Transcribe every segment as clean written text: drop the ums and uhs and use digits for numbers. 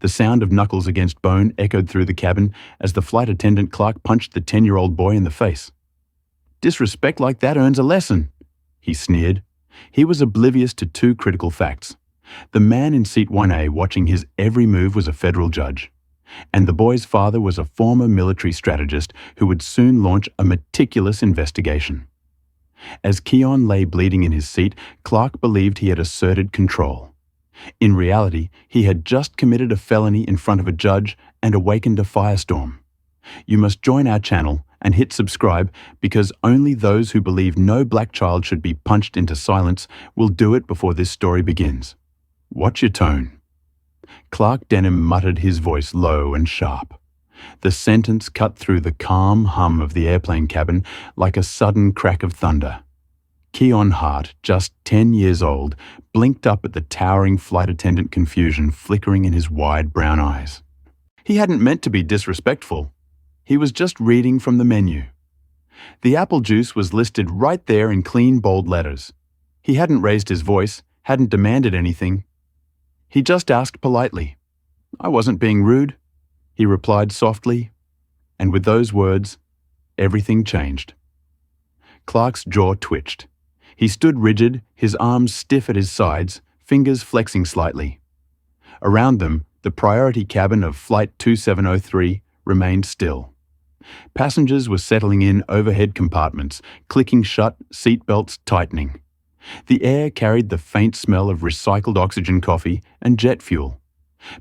The sound of knuckles against bone echoed through the cabin as the flight attendant Clark punched the 10-year-old boy in the face. "Disrespect like that earns a lesson," he sneered. He was oblivious to two critical facts. The man in seat 1A watching his every move was a federal judge, and the boy's father was a former military strategist who would soon launch a meticulous investigation. As Keon lay bleeding in his seat, Clark believed he had asserted control. In reality, he had just committed a felony in front of a judge and awakened a firestorm. You must join our channel and hit subscribe because only those who believe no black child should be punched into silence will do it before this story begins. Watch your tone. Clark Denham muttered, his voice low and sharp. The sentence cut through the calm hum of the airplane cabin like a sudden crack of thunder. Keon Hart, just 10 years old, blinked up at the towering flight attendant confusion flickering in his wide brown eyes. He hadn't meant to be disrespectful. He was just reading from the menu. The apple juice was listed right there in clean, bold letters. He hadn't raised his voice, hadn't demanded anything. He just asked politely. "I wasn't being rude," he replied softly, and with those words, everything changed. Clark's jaw twitched. He stood rigid, his arms stiff at his sides, fingers flexing slightly. Around them, the priority cabin of Flight 2703 remained still. Passengers were settling in overhead compartments, clicking shut, seatbelts tightening. The air carried the faint smell of recycled oxygen coffee and jet fuel.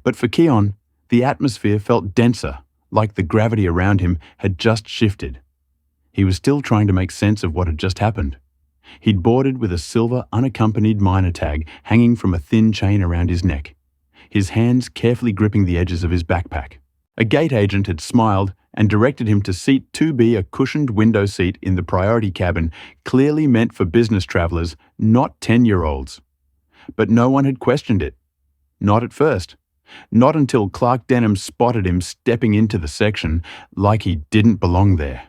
But for Keon, the atmosphere felt denser, like the gravity around him had just shifted. He was still trying to make sense of what had just happened. He'd boarded with a silver unaccompanied minor tag hanging from a thin chain around his neck, his hands carefully gripping the edges of his backpack. A gate agent had smiled and directed him to seat 2B, a cushioned window seat in the priority cabin, clearly meant for business travelers, not 10-year-olds. But no one had questioned it. Not at first. Not until Clark Denham spotted him stepping into the section like he didn't belong there.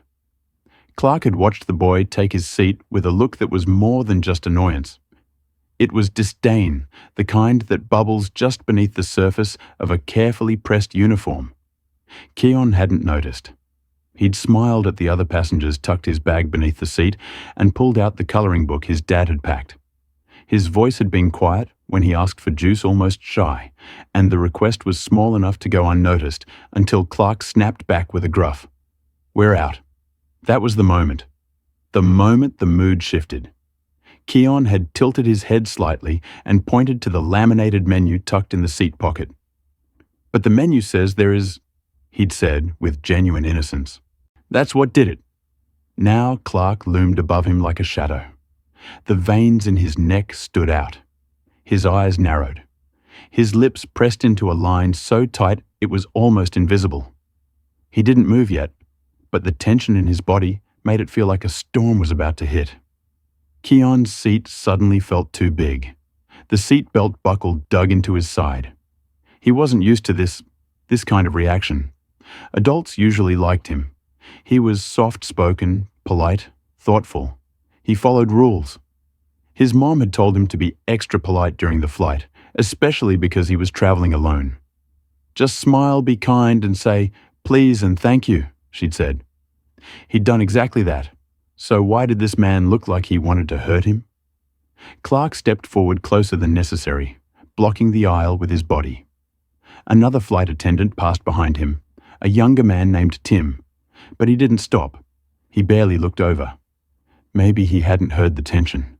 Clark had watched the boy take his seat with a look that was more than just annoyance. It was disdain, the kind that bubbles just beneath the surface of a carefully pressed uniform. Keon hadn't noticed. He'd smiled at the other passengers, tucked his bag beneath the seat, and pulled out the coloring book his dad had packed. His voice had been quiet when he asked for juice, almost shy, and the request was small enough to go unnoticed until Clark snapped back with a gruff. "We're out." That was the moment. The moment the mood shifted. Keon had tilted his head slightly and pointed to the laminated menu tucked in the seat pocket. "But the menu says there is," he'd said with genuine innocence. That's what did it. Now Clark loomed above him like a shadow. The veins in his neck stood out. His eyes narrowed. His lips pressed into a line so tight it was almost invisible. He didn't move yet, but the tension in his body made it feel like a storm was about to hit. Keon's seat suddenly felt too big. The seat belt buckle dug into his side. He wasn't used to this kind of reaction. Adults usually liked him. He was soft-spoken, polite, thoughtful. He followed rules. His mom had told him to be extra polite during the flight, especially because he was traveling alone. "Just smile, be kind, and say, 'Please' and 'thank you,'" she'd said. He'd done exactly that. So why did this man look like he wanted to hurt him? Clark stepped forward closer than necessary, blocking the aisle with his body. Another flight attendant passed behind him, a younger man named Tim, but he didn't stop. He barely looked over. Maybe he hadn't heard the tension.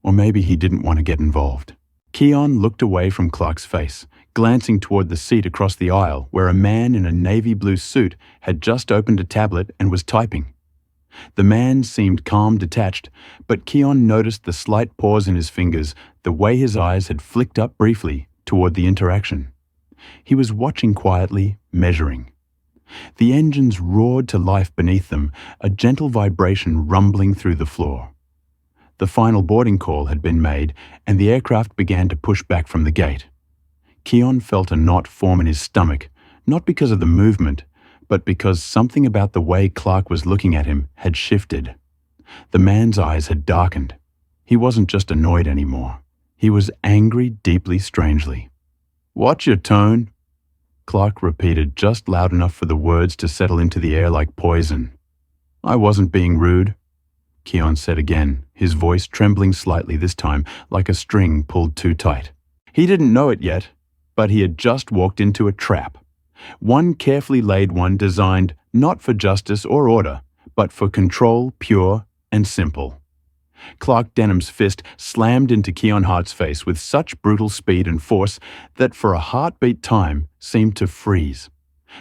Or maybe he didn't want to get involved. Keon looked away from Clark's face, glancing toward the seat across the aisle where a man in a navy blue suit had just opened a tablet and was typing. The man seemed calm, detached, but Keon noticed the slight pause in his fingers, the way his eyes had flicked up briefly toward the interaction. He was watching quietly, measuring. The engines roared to life beneath them, a gentle vibration rumbling through the floor. The final boarding call had been made, and the aircraft began to push back from the gate. Keon felt a knot form in his stomach, not because of the movement, but because something about the way Clark was looking at him had shifted. The man's eyes had darkened. He wasn't just annoyed anymore. He was angry deeply, strangely. "Watch your tone," Clark repeated just loud enough for the words to settle into the air like poison. "I wasn't being rude," Keon said again, his voice trembling slightly this time, like a string pulled too tight. He didn't know it yet, but he had just walked into a trap. One carefully laid one designed not for justice or order, but for control, pure and simple. Clark Denham's fist slammed into Keon Hart's face with such brutal speed and force that for a heartbeat time seemed to freeze.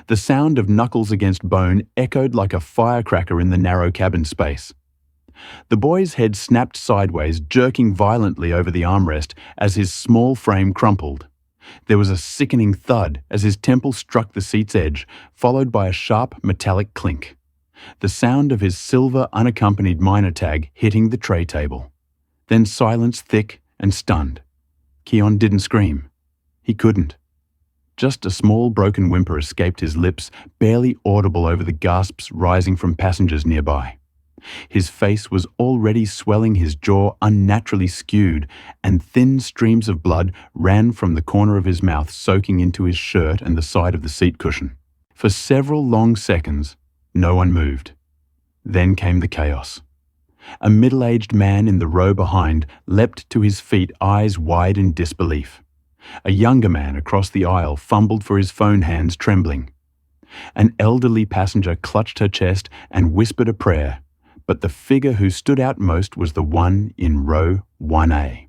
The sound of knuckles against bone echoed like a firecracker in the narrow cabin space. The boy's head snapped sideways, jerking violently over the armrest as his small frame crumpled. There was a sickening thud as his temple struck the seat's edge, followed by a sharp metallic clink. The sound of his silver unaccompanied minor tag hitting the tray table. Then silence thick and stunned. Keon didn't scream. He couldn't. Just a small broken whimper escaped his lips, barely audible over the gasps rising from passengers nearby. His face was already swelling, his jaw unnaturally skewed, and thin streams of blood ran from the corner of his mouth, soaking into his shirt and the side of the seat cushion. For several long seconds, no one moved. Then came the chaos. A middle-aged man in the row behind leapt to his feet, eyes wide in disbelief. A younger man across the aisle fumbled for his phone, hands trembling. An elderly passenger clutched her chest and whispered a prayer, but the figure who stood out most was the one in row 1A.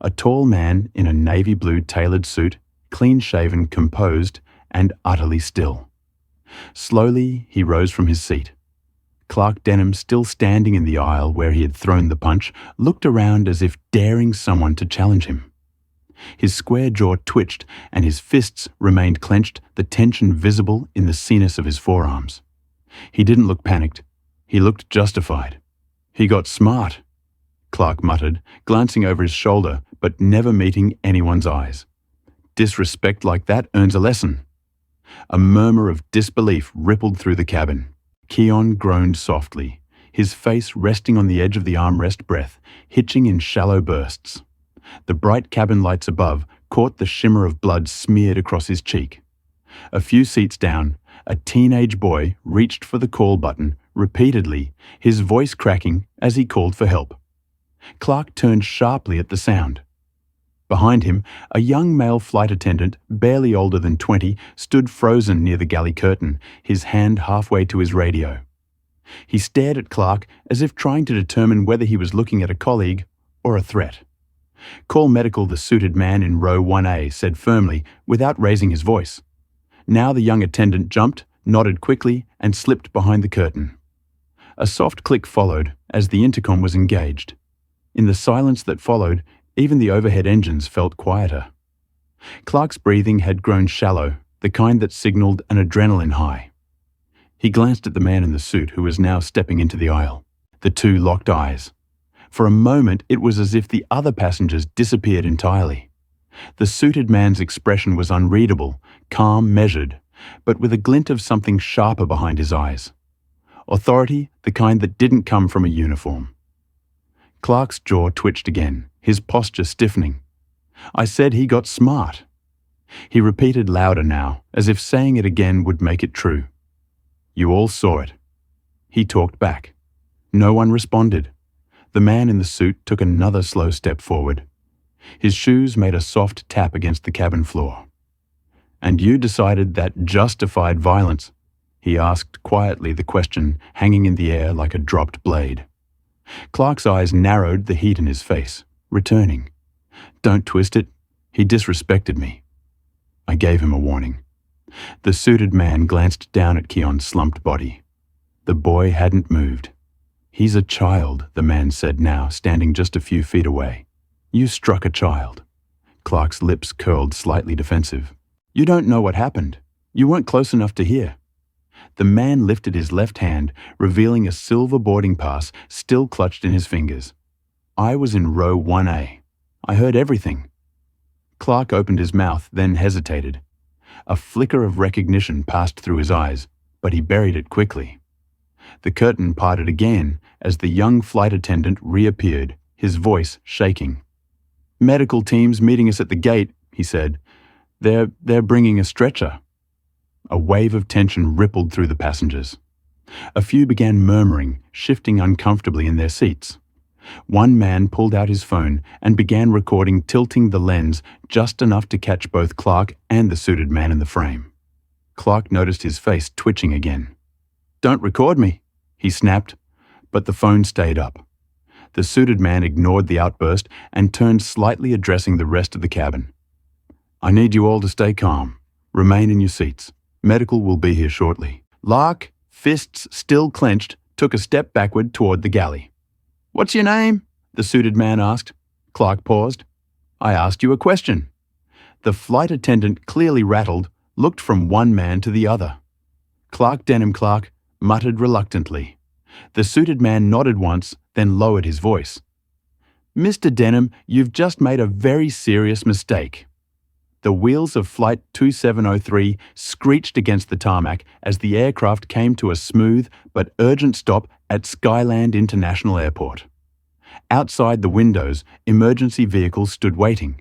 A tall man in a navy blue tailored suit, clean-shaven, composed, and utterly still. Slowly, he rose from his seat. Clark Denham, still standing in the aisle where he had thrown the punch, looked around as if daring someone to challenge him. His square jaw twitched and his fists remained clenched, the tension visible in the sinus of his forearms. He didn't look panicked. He looked justified. "He got smart," Clark muttered, glancing over his shoulder but never meeting anyone's eyes. "Disrespect like that earns a lesson." A murmur of disbelief rippled through the cabin. Keon groaned softly, his face resting on the edge of the armrest, breath hitching in shallow bursts. The bright cabin lights above caught the shimmer of blood smeared across his cheek. A few seats down, a teenage boy reached for the call button repeatedly, his voice cracking as he called for help. Clark turned sharply at the sound. Behind him, a young male flight attendant, barely older than 20, stood frozen near the galley curtain, his hand halfway to his radio. He stared at Clark as if trying to determine whether he was looking at a colleague or a threat. "Call medical," the suited man in row 1A said firmly, without raising his voice. Now the young attendant jumped, nodded quickly, and slipped behind the curtain. A soft click followed as the intercom was engaged. In the silence that followed, even the overhead engines felt quieter. Clark's breathing had grown shallow, the kind that signaled an adrenaline high. He glanced at the man in the suit who was now stepping into the aisle. The two locked eyes. For a moment, it was as if the other passengers disappeared entirely. The suited man's expression was unreadable, calm, measured, but with a glint of something sharper behind his eyes. Authority, the kind that didn't come from a uniform. Clark's jaw twitched again, his posture stiffening. "I said he got smart." He repeated louder now, as if saying it again would make it true. "You all saw it." He talked back. No one responded. The man in the suit took another slow step forward. His shoes made a soft tap against the cabin floor. "And you decided that justified violence?" He asked quietly, the question hanging in the air like a dropped blade. Clark's eyes narrowed, the heat in his face, returning. "Don't twist it. He disrespected me." I gave him a warning. The suited man glanced down at Keon's slumped body. The boy hadn't moved. "He's a child," the man said now, standing just a few feet away. "You struck a child." Clark's lips curled, slightly defensive. "You don't know what happened. You weren't close enough to hear." The man lifted his left hand, revealing a silver boarding pass still clutched in his fingers. "I was in row 1A. I heard everything." Clark opened his mouth, then hesitated. A flicker of recognition passed through his eyes, but he buried it quickly. The curtain parted again as the young flight attendant reappeared, his voice shaking. "Medical team's meeting us at the gate," he said. They're bringing a stretcher." A wave of tension rippled through the passengers. A few began murmuring, shifting uncomfortably in their seats. One man pulled out his phone and began recording, tilting the lens just enough to catch both Clark and the suited man in the frame. Clark noticed his face twitching again. "Don't record me," he snapped, but the phone stayed up. The suited man ignored the outburst and turned slightly, addressing the rest of the cabin. "I need you all to stay calm. Remain in your seats. Medical will be here shortly." Lark, fists still clenched, took a step backward toward the galley. "What's your name?" the suited man asked. Clark paused. "I asked you a question." The flight attendant, clearly rattled, looked from one man to the other. Clark Denham Clark muttered reluctantly. The suited man nodded once, then lowered his voice. "Mr. Denham, you've just made a very serious mistake." The wheels of Flight 2703 screeched against the tarmac as the aircraft came to a smooth but urgent stop at Skyland International Airport. Outside the windows, emergency vehicles stood waiting,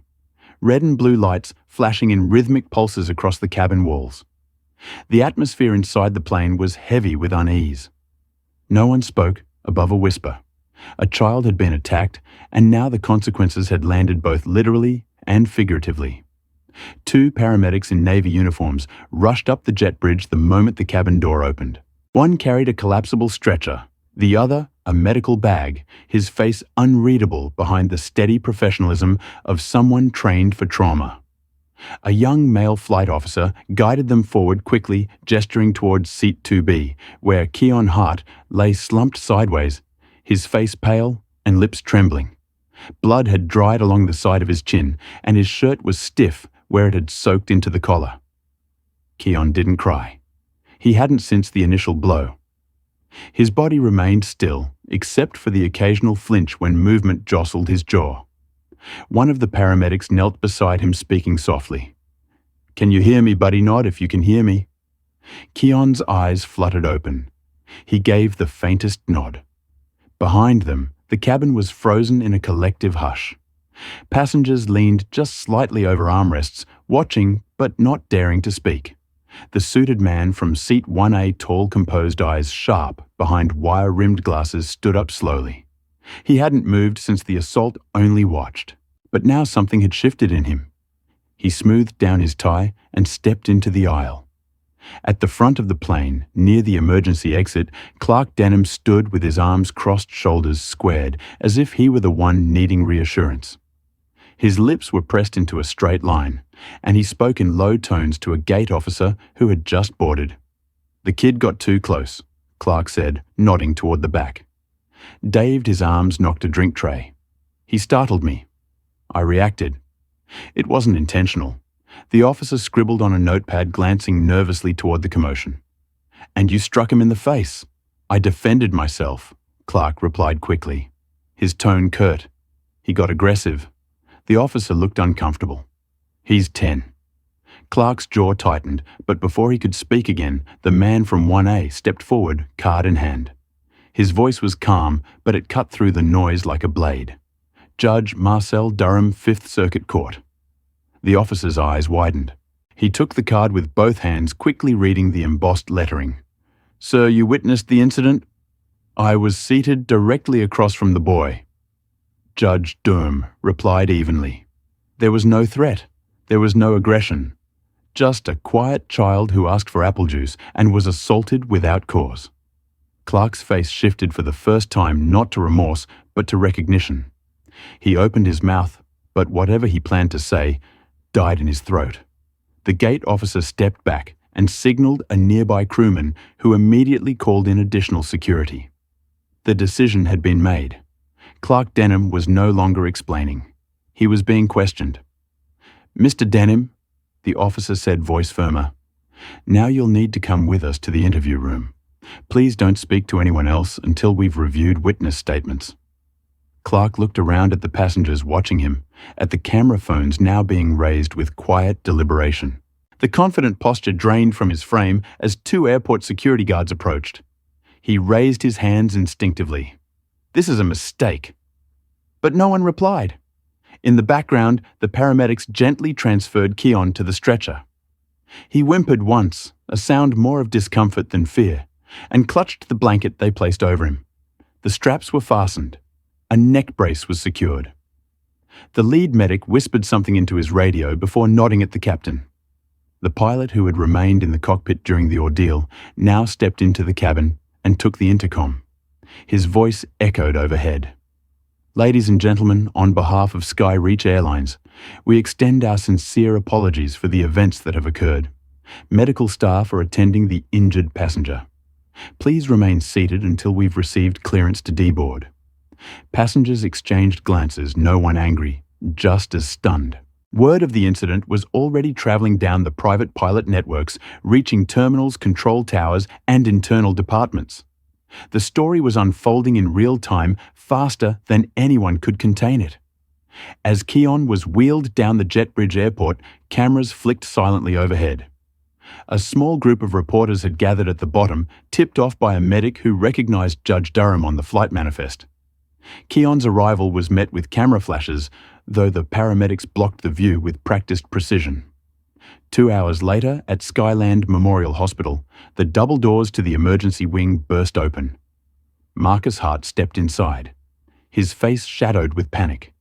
red and blue lights flashing in rhythmic pulses across the cabin walls. The atmosphere inside the plane was heavy with unease. No one spoke above a whisper. A child had been attacked, and now the consequences had landed both literally and figuratively. Two paramedics in Navy uniforms rushed up the jet bridge the moment the cabin door opened. One carried a collapsible stretcher, the other a medical bag, his face unreadable behind the steady professionalism of someone trained for trauma. A young male flight officer guided them forward quickly, gesturing towards Seat 2B, where Keon Hart lay slumped sideways, his face pale and lips trembling. Blood had dried along the side of his chin, and his shirt was stiff where it had soaked into the collar. Keon didn't cry. He hadn't since the initial blow. His body remained still, except for the occasional flinch when movement jostled his jaw. One of the paramedics knelt beside him, speaking softly. "Can you hear me, buddy? Nod if you can hear me." Keon's eyes fluttered open. He gave the faintest nod. Behind them, the cabin was frozen in a collective hush. Passengers leaned just slightly over armrests, watching but not daring to speak. The suited man from Seat 1A, tall, composed eyes sharp behind wire-rimmed glasses, stood up slowly. He hadn't moved since the assault, only watched. But now something had shifted in him. He smoothed down his tie and stepped into the aisle. At the front of the plane, near the emergency exit, Clark Denham stood with his arms crossed, shoulders squared, as if he were the one needing reassurance. His lips were pressed into a straight line, and he spoke in low tones to a gate officer who had just boarded. "The kid got too close," Clark said, nodding toward the back. Daved his arms, knocked a drink tray. "He startled me. I reacted. It wasn't intentional." The officer scribbled on a notepad, glancing nervously toward the commotion. "And you struck him in the face." "I defended myself," Clark replied quickly, his tone curt. "He got aggressive." The officer looked uncomfortable. "He's 10. Clark's jaw tightened, but before he could speak again, the man from 1A stepped forward, card in hand. His voice was calm, but it cut through the noise like a blade. "Judge Marcel Durham, 5th Circuit Court." The officer's eyes widened. He took the card with both hands, quickly reading the embossed lettering. "Sir, you witnessed the incident?" "I was seated directly across from the boy." Judge Durham replied evenly. "There was no threat. There was no aggression. Just a quiet child who asked for apple juice and was assaulted without cause." Clark's face shifted for the first time, not to remorse, but to recognition. He opened his mouth, but whatever he planned to say died in his throat. The gate officer stepped back and signaled a nearby crewman, who immediately called in additional security. The decision had been made. Clark Denham was no longer explaining. He was being questioned. "Mr. Denham," the officer said, voice firmer, "now you'll need to come with us to the interview room. Please don't speak to anyone else until we've reviewed witness statements." Clark looked around at the passengers watching him, at the camera phones now being raised with quiet deliberation. The confident posture drained from his frame as two airport security guards approached. He raised his hands instinctively. "This is a mistake." But no one replied. In the background, the paramedics gently transferred Keon to the stretcher. He whimpered once, a sound more of discomfort than fear, and clutched the blanket they placed over him. The straps were fastened. A neck brace was secured. The lead medic whispered something into his radio before nodding at the captain. The pilot, who had remained in the cockpit during the ordeal, now stepped into the cabin and took the intercom. His voice echoed overhead. "Ladies and gentlemen, on behalf of Skyreach Airlines, we extend our sincere apologies for the events that have occurred. Medical staff are attending the injured passenger. Please remain seated until we've received clearance to deboard." Passengers exchanged glances, no one angry, just as stunned. Word of the incident was already traveling down the private pilot networks, reaching terminals, control towers, and internal departments. The story was unfolding in real time, faster than anyone could contain it. As Keon was wheeled down the Jetbridge airport, cameras flicked silently overhead. A small group of reporters had gathered at the bottom, tipped off by a medic who recognized Judge Durham on the flight manifest. Keon's arrival was met with camera flashes, though the paramedics blocked the view with practiced precision. 2 hours later, at Skyland Memorial Hospital, the double doors to the emergency wing burst open. Marcus Hart stepped inside, his face shadowed with panic.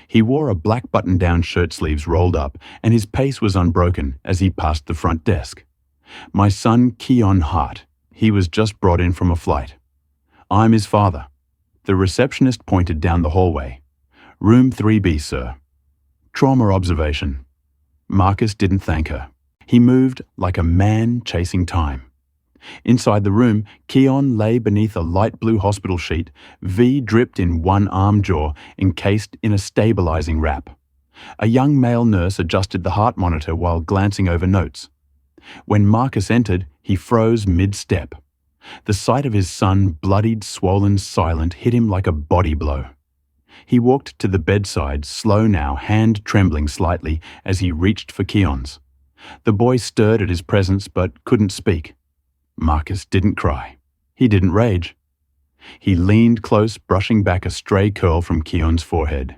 He wore a black button-down shirt sleeves rolled up, and his pace was unbroken as he passed the front desk. "My son, Keon Hart. He was just brought in from a flight. I'm his father." The receptionist pointed down the hallway. "Room 3B, sir." "Trauma observation." Marcus didn't thank her. He moved like a man chasing time. Inside the room, Keon lay beneath a light blue hospital sheet, V dripped in one arm jaw, encased in a stabilizing wrap. A young male nurse adjusted the heart monitor while glancing over notes. When Marcus entered, he froze mid-step. The sight of his son, bloodied, swollen, silent, hit him like a body blow. He walked to the bedside, slow now, hand trembling slightly as he reached for Keon's. The boy stirred at his presence but couldn't speak. Marcus didn't cry. He didn't rage. He leaned close, brushing back a stray curl from Keon's forehead.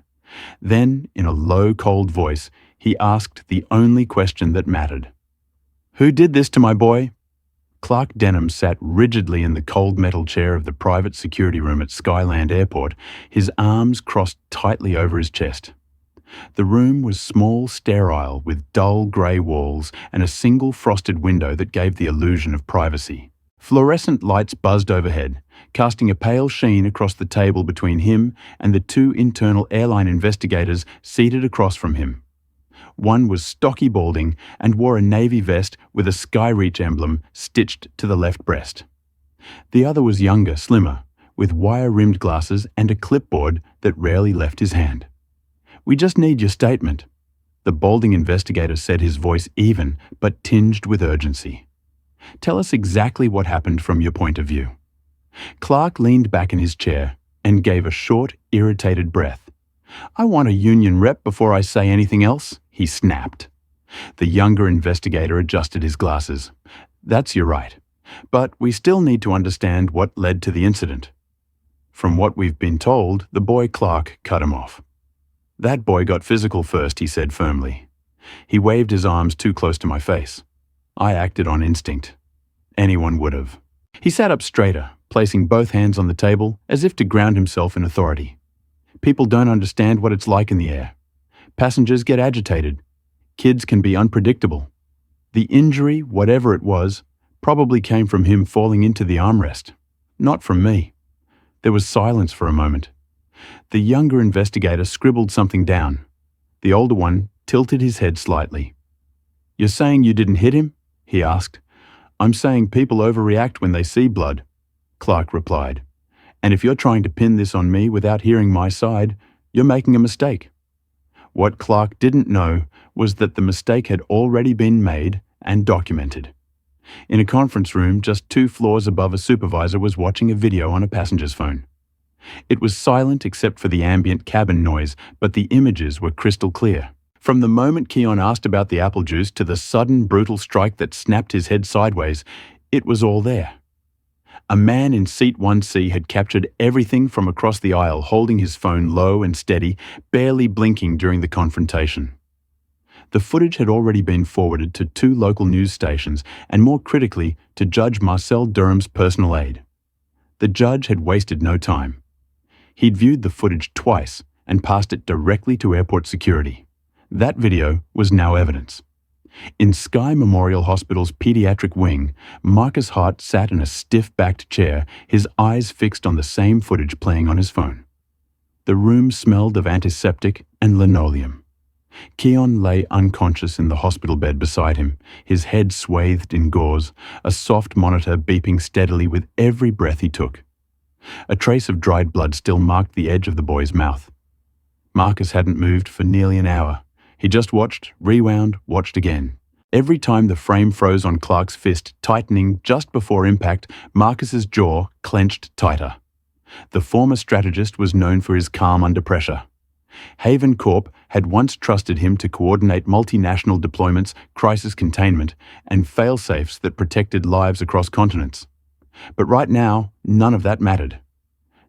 Then, in a low, cold voice, he asked the only question that mattered. "Who did this to my boy?" Clark Denham sat rigidly in the cold metal chair of the private security room at Skyland Airport, his arms crossed tightly over his chest. The room was small, sterile, with dull grey walls and a single frosted window that gave the illusion of privacy. Fluorescent lights buzzed overhead, casting a pale sheen across the table between him and the two internal airline investigators seated across from him. One was stocky balding and wore a navy vest with a Skyreach emblem stitched to the left breast. The other was younger, slimmer, with wire-rimmed glasses and a clipboard that rarely left his hand. "We just need your statement," the balding investigator said, his voice even but tinged with urgency. "Tell us exactly what happened from your point of view." Clark leaned back in his chair and gave a short, irritated breath. "I want a union rep before I say anything else," he snapped. The younger investigator adjusted his glasses. "That's your right. But we still need to understand what led to the incident." "From what we've been told," the boy Clark cut him off. "That boy got physical first," he said firmly. He waved his arms too close to my face. I acted on instinct. Anyone would have. He sat up straighter, placing both hands on the table as if to ground himself in authority. "People don't understand what it's like in the air. Passengers get agitated. Kids can be unpredictable. The injury, whatever it was, probably came from him falling into the armrest. Not from me." There was silence for a moment. The younger investigator scribbled something down. The older one tilted his head slightly. "You're saying you didn't hit him?" he asked. "I'm saying people overreact when they see blood," Clark replied. "And if you're trying to pin this on me without hearing my side, you're making a mistake." What Clark didn't know was that the mistake had already been made and documented. In a conference room just 2 floors above, a supervisor was watching a video on a passenger's phone. It was silent except for the ambient cabin noise, but the images were crystal clear. From the moment Keon asked about the apple juice to the sudden, brutal strike that snapped his head sideways, it was all there. A man in seat 1C had captured everything from across the aisle, holding his phone low and steady, barely blinking during the confrontation. The footage had already been forwarded to 2 local news stations and, more critically, to Judge Marcel Durham's personal aide. The judge had wasted no time. He'd viewed the footage twice and passed it directly to airport security. That video was now evidence. In Sky Memorial Hospital's pediatric wing, Marcus Hart sat in a stiff-backed chair, his eyes fixed on the same footage playing on his phone. The room smelled of antiseptic and linoleum. Keon lay unconscious in the hospital bed beside him, his head swathed in gauze, a soft monitor beeping steadily with every breath he took. A trace of dried blood still marked the edge of the boy's mouth. Marcus hadn't moved for nearly an hour. He just watched, rewound, watched again. Every time the frame froze on Clark's fist, tightening just before impact, Marcus's jaw clenched tighter. The former strategist was known for his calm under pressure. Haven Corp had once trusted him to coordinate multinational deployments, crisis containment, and fail-safes that protected lives across continents. But right now, none of that mattered.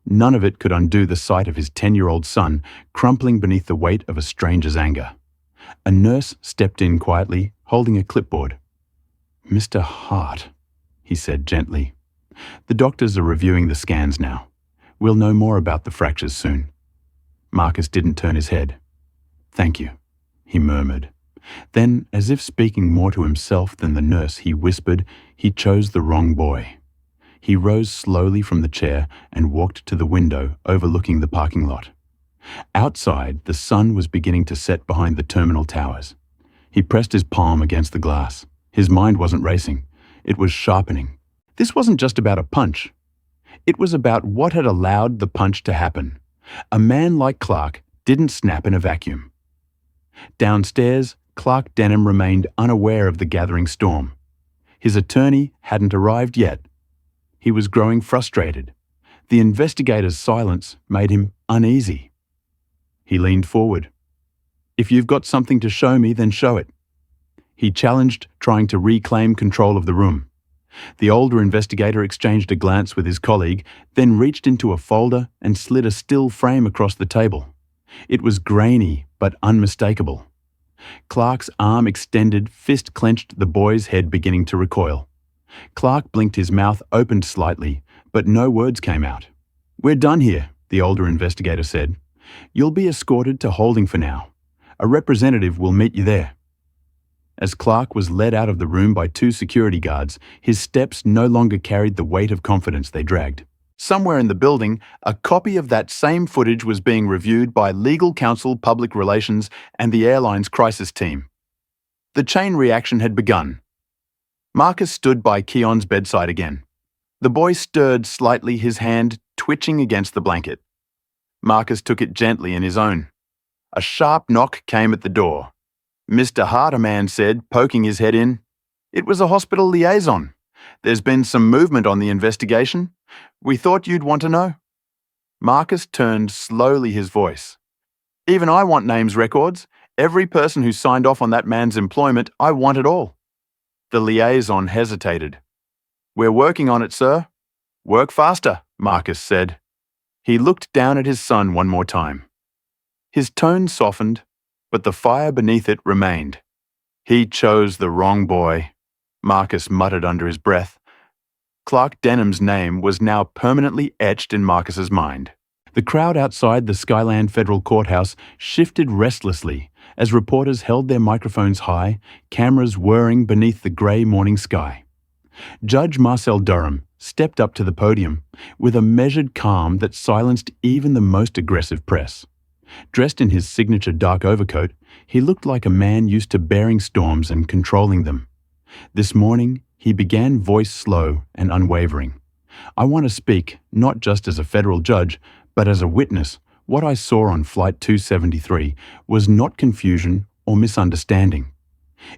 None of it could undo the sight of his 10-year-old son crumpling beneath the weight of a stranger's anger. A nurse stepped in quietly, holding a clipboard. "Mr. Hart," he said gently. "The doctors are reviewing the scans now. We'll know more about the fractures soon." Marcus didn't turn his head. "Thank you," he murmured. Then, as if speaking more to himself than the nurse, he whispered, "He chose the wrong boy." He rose slowly from the chair and walked to the window overlooking the parking lot. Outside, the sun was beginning to set behind the terminal towers. He pressed his palm against the glass. His mind wasn't racing. It was sharpening. This wasn't just about a punch. It was about what had allowed the punch to happen. A man like Clark didn't snap in a vacuum. Downstairs, Clark Denham remained unaware of the gathering storm. His attorney hadn't arrived yet. He was growing frustrated. The investigator's silence made him uneasy. He leaned forward. "If you've got something to show me, then show it." He challenged, trying to reclaim control of the room. The older investigator exchanged a glance with his colleague, then reached into a folder and slid a still frame across the table. It was grainy but unmistakable. Clark's arm extended, fist clenched, the boy's head beginning to recoil. Clark blinked, his mouth opened slightly, but no words came out. "We're done here," the older investigator said. "You'll be escorted to holding for now. A representative will meet you there." As Clark was led out of the room by 2 security guards, his steps no longer carried the weight of confidence they dragged. Somewhere in the building, a copy of that same footage was being reviewed by legal counsel, public relations, and the airline's crisis team. The chain reaction had begun. Marcus stood by Keon's bedside again. The boy stirred slightly, his hand twitching against the blanket. Marcus took it gently in his own. A sharp knock came at the door. "Mr. Hart," a man said, poking his head in. "It was a hospital liaison. There's been some movement on the investigation. We thought you'd want to know." Marcus turned slowly, his voice. "Even I want names records. Every person who signed off on that man's employment, I want it all." The liaison hesitated. "We're working on it, sir." "Work faster," Marcus said. He looked down at his son one more time. His tone softened, but the fire beneath it remained. "He chose the wrong boy," Marcus muttered under his breath. Clark Denham's name was now permanently etched in Marcus's mind. The crowd outside the Skyland Federal Courthouse shifted restlessly as reporters held their microphones high, cameras whirring beneath the grey morning sky. Judge Marcel Durham stepped up to the podium with a measured calm that silenced even the most aggressive press. Dressed in his signature dark overcoat, he looked like a man used to bearing storms and controlling them. This morning, he began, voice slow and unwavering. "I want to speak not just as a federal judge, but as a witness. What I saw on Flight 273 was not confusion or misunderstanding.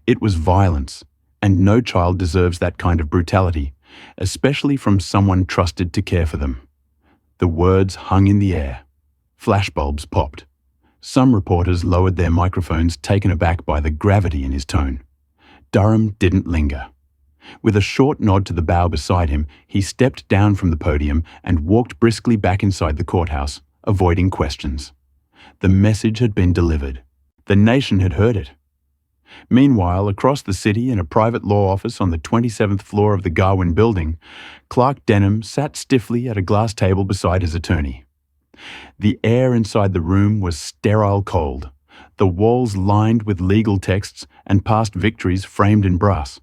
It was violence, and no child deserves that kind of brutality, especially from someone trusted to care for them." The words hung in the air. Flashbulbs popped. Some reporters lowered their microphones, taken aback by the gravity in his tone. Durham didn't linger. With a short nod to the bow beside him, he stepped down from the podium and walked briskly back inside the courthouse, avoiding questions. The message had been delivered. The nation had heard it. Meanwhile, across the city in a private law office on the 27th floor of the Garwin building, Clark Denham sat stiffly at a glass table beside his attorney. The air inside the room was sterile cold, the walls lined with legal texts and past victories framed in brass.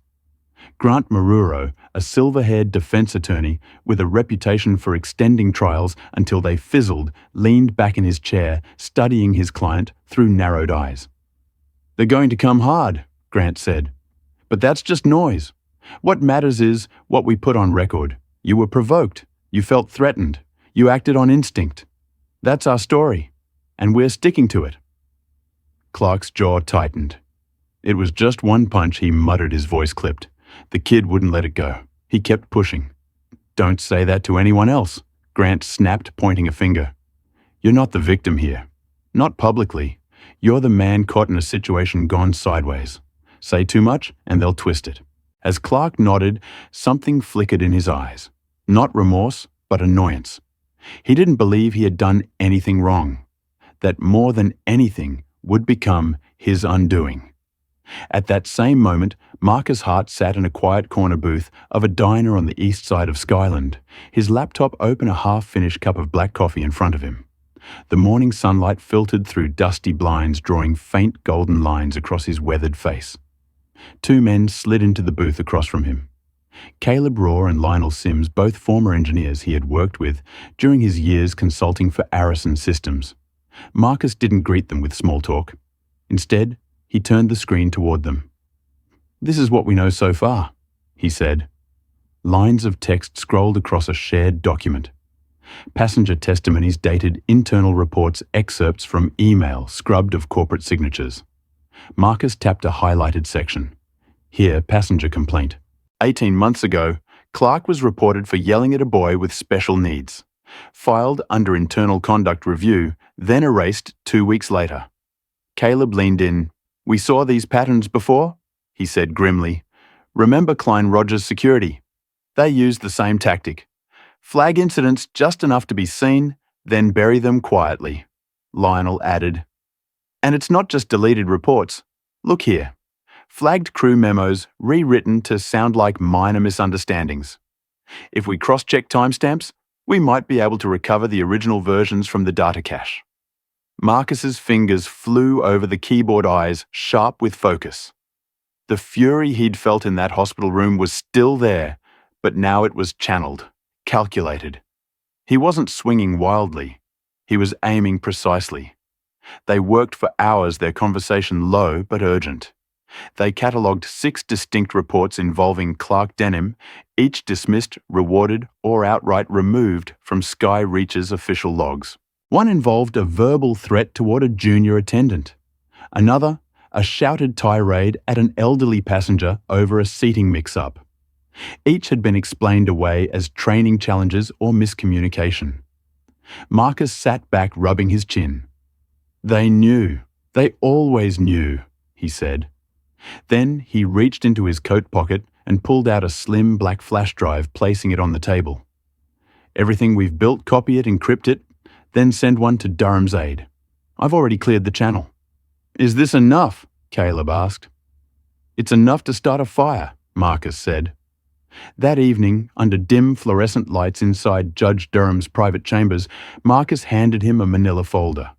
Grant Maruro, a silver-haired defense attorney with a reputation for extending trials until they fizzled, leaned back in his chair, studying his client through narrowed eyes. "They're going to come hard," Grant said. "But that's just noise. What matters is what we put on record. You were provoked. You felt threatened. You acted on instinct. That's our story, and we're sticking to it." Clark's jaw tightened. "It was just one punch," he muttered, his voice clipped. The kid wouldn't let it go. He kept pushing. "Don't say that to anyone else," Grant snapped, pointing a finger. "You're not the victim here. Not publicly. You're the man caught in a situation gone sideways. Say too much, and they'll twist it." As Clark nodded, something flickered in his eyes. Not remorse, but annoyance. He didn't believe he had done anything wrong. That more than anything would become his undoing. At that same moment, Marcus Hart sat in a quiet corner booth of a diner on the east side of Skyland, his laptop open, a half-finished cup of black coffee in front of him. The morning sunlight filtered through dusty blinds, drawing faint golden lines across his weathered face. Two men slid into the booth across from him. Caleb Raw and Lionel Sims, both former engineers he had worked with during his years consulting for Arison Systems. Marcus didn't greet them with small talk. Instead, he turned the screen toward them. "This is what we know so far," he said. Lines of text scrolled across a shared document. Passenger testimonies dated internal reports, excerpts from email scrubbed of corporate signatures. Marcus tapped a highlighted section. Here, passenger complaint. 18 months ago, Clark was reported for yelling at a boy with special needs. Filed under internal conduct review, then erased 2 weeks later. Caleb leaned in. "We saw these patterns before," he said grimly. "Remember Klein Rogers Security? They used the same tactic. Flag incidents just enough to be seen, then bury them quietly," Lionel added. "And it's not just deleted reports. Look here. Flagged crew memos rewritten to sound like minor misunderstandings. If we cross-check timestamps, we might be able to recover the original versions from the data cache." Marcus's fingers flew over the keyboard, eyes sharp with focus. The fury he'd felt in that hospital room was still there, but now it was channeled, calculated. He wasn't swinging wildly. He was aiming precisely. They worked for hours, their conversation low but urgent. They catalogued 6 distinct reports involving Clark Denham, each dismissed, rewarded, or outright removed from Sky Reach's official logs. One involved a verbal threat toward a junior attendant. Another, a shouted tirade at an elderly passenger over a seating mix-up. Each had been explained away as training challenges or miscommunication. Marcus sat back, rubbing his chin. "They knew. They always knew," he said. Then he reached into his coat pocket and pulled out a slim black flash drive, placing it on the table. "Everything we've built, copy it, encrypt it, then send one to Durham's aid. I've already cleared the channel." "Is this enough?" Caleb asked. "It's enough to start a fire," Marcus said. That evening, under dim fluorescent lights inside Judge Durham's private chambers, Marcus handed him a manila folder.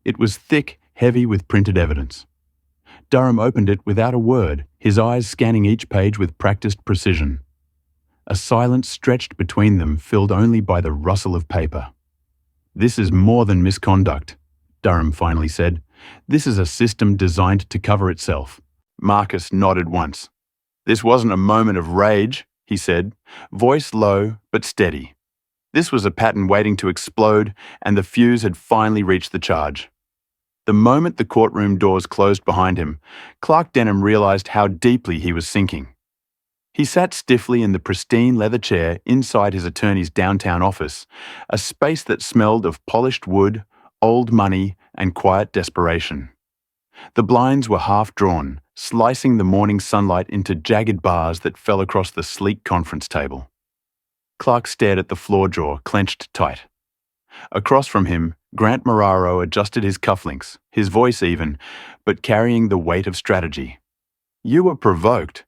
It was thick, heavy with printed evidence. Durham opened it without a word, his eyes scanning each page with practiced precision. A silence stretched between them, filled only by the rustle of paper. "This is more than misconduct," Durham finally said. "This is a system designed to cover itself." Marcus nodded once. "This wasn't a moment of rage," he said, voice low but steady. This was a pattern waiting to explode, and the fuse had finally reached the charge. The moment the courtroom doors closed behind him, Clark Denham realized how deeply he was sinking. He sat stiffly in the pristine leather chair inside his attorney's downtown office, a space that smelled of polished wood, old money, and quiet desperation. The blinds were half drawn, slicing the morning sunlight into jagged bars that fell across the sleek conference table. Clark stared at the floor jaw, clenched tight. Across from him, Grant Mararo adjusted his cufflinks, his voice even, but carrying the weight of strategy. You were provoked.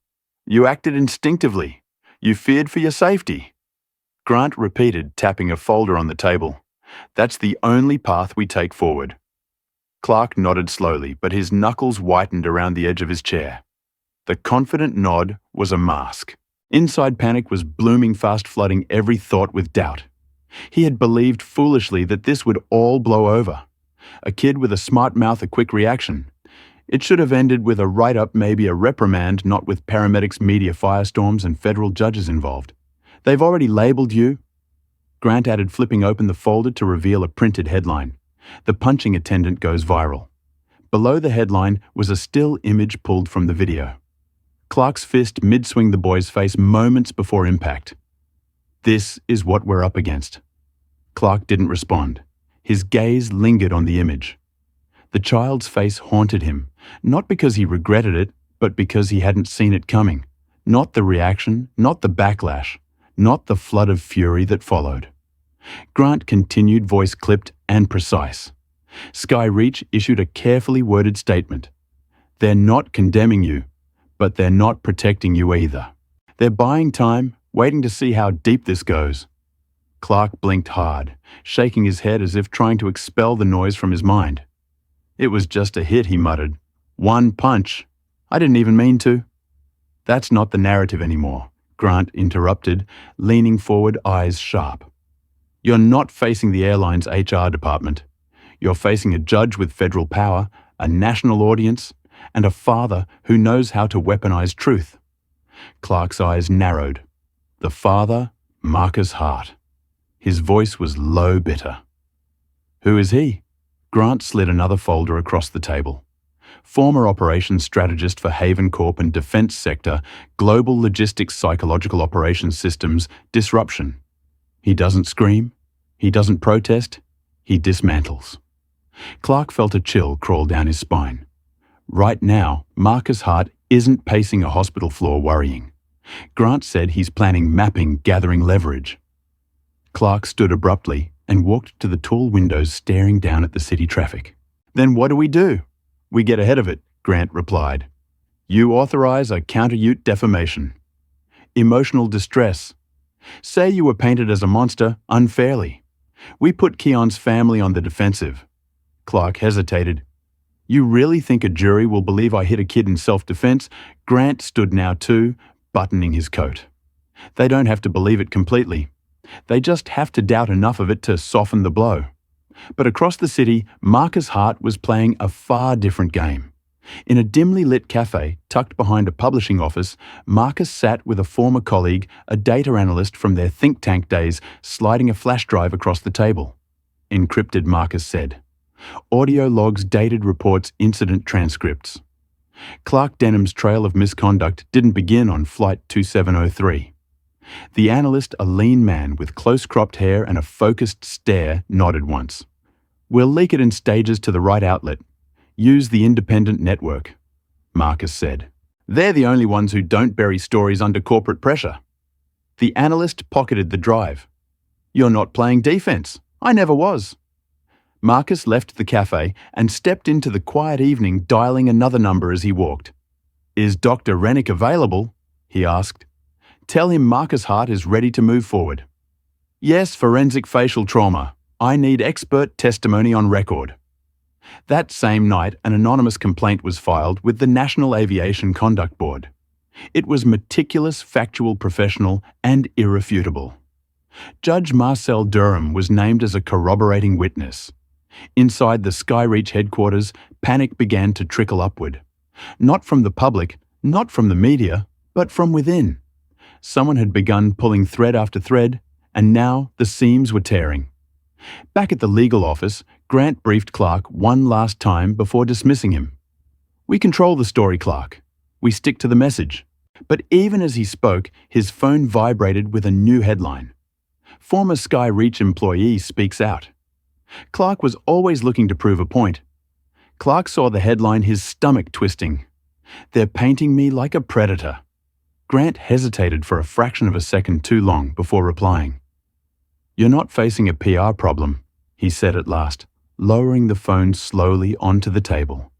You acted instinctively. You feared for your safety. Grant repeated, tapping a folder on the table. That's the only path we take forward. Clark nodded slowly, but his knuckles whitened around the edge of his chair. The confident nod was a mask. Inside panic was blooming fast, flooding every thought with doubt. He had believed foolishly that this would all blow over. A kid with a smart mouth, a quick reaction. It should have ended with a write-up, maybe a reprimand, not with paramedics, media firestorms, and federal judges involved. They've already labeled you. Grant added, flipping open the folder to reveal a printed headline. The punching attendant goes viral. Below the headline was a still image pulled from the video. Clark's fist mid-swing the boy's face moments before impact. This is what we're up against. Clark didn't respond. His gaze lingered on the image. The child's face haunted him, not because he regretted it, but because he hadn't seen it coming. Not the reaction, not the backlash, not the flood of fury that followed. Grant continued, voice clipped and precise. Sky Reach issued a carefully worded statement. They're not condemning you, but they're not protecting you either. They're buying time, waiting to see how deep this goes. Clark blinked hard, shaking his head as if trying to expel the noise from his mind. It was just a hit, he muttered. One punch. I didn't even mean to. That's not the narrative anymore, Grant interrupted, leaning forward, eyes sharp. You're not facing the airline's HR department. You're facing a judge with federal power, a national audience, and a father who knows how to weaponize truth. Clark's eyes narrowed. The father, Marcus Hart. His voice was low, bitter. Who is he? Grant slid another folder across the table. Former operations strategist for Haven Corp and Defense Sector, Global Logistics Psychological Operations Systems, Disruption. He doesn't scream. He doesn't protest. He dismantles. Clark felt a chill crawl down his spine. Right now, Marcus Hart isn't pacing a hospital floor worrying. Grant said he's planning mapping, gathering leverage. Clark stood abruptly and walked to the tall windows staring down at the city traffic. Then what do? We get ahead of it, Grant replied. You authorize a counter-ute defamation. Emotional distress. Say you were painted as a monster unfairly. We put Keon's family on the defensive. Clark hesitated. You really think a jury will believe I hit a kid in self-defense? Grant stood now too, buttoning his coat. They don't have to believe it completely. They just have to doubt enough of it to soften the blow. But across the city, Marcus Hart was playing a far different game. In a dimly lit cafe tucked behind a publishing office, Marcus sat with a former colleague, a data analyst from their think tank days, sliding a flash drive across the table. Encrypted, Marcus said. Audio logs, dated reports, incident transcripts. Clark Denham's trail of misconduct didn't begin on Flight 2703. The analyst, a lean man with close-cropped hair and a focused stare, nodded once. We'll leak it in stages to the right outlet. Use the independent network, Marcus said. They're the only ones who don't bury stories under corporate pressure. The analyst pocketed the drive. You're not playing defense. I never was. Marcus left the cafe and stepped into the quiet evening, dialing another number as he walked. Is Dr. Rennick available? He asked. Tell him Marcus Hart is ready to move forward. Yes, forensic facial trauma. I need expert testimony on record. That same night, an anonymous complaint was filed with the National Aviation Conduct Board. It was meticulous, factual, professional, and irrefutable. Judge Marcel Durham was named as a corroborating witness. Inside the Skyreach headquarters, panic began to trickle upward. Not from the public, not from the media, but from within. Someone had begun pulling thread after thread, and now the seams were tearing. Back at the legal office, Grant briefed Clark one last time before dismissing him. We control the story, Clark. We stick to the message. But even as he spoke, his phone vibrated with a new headline. Former Skyreach employee speaks out. Clark was always looking to prove a point. Clark saw the headline, his stomach twisting. They're painting me like a predator. Grant hesitated for a fraction of a second too long before replying. You're not facing a PR problem, he said at last, lowering the phone slowly onto the table.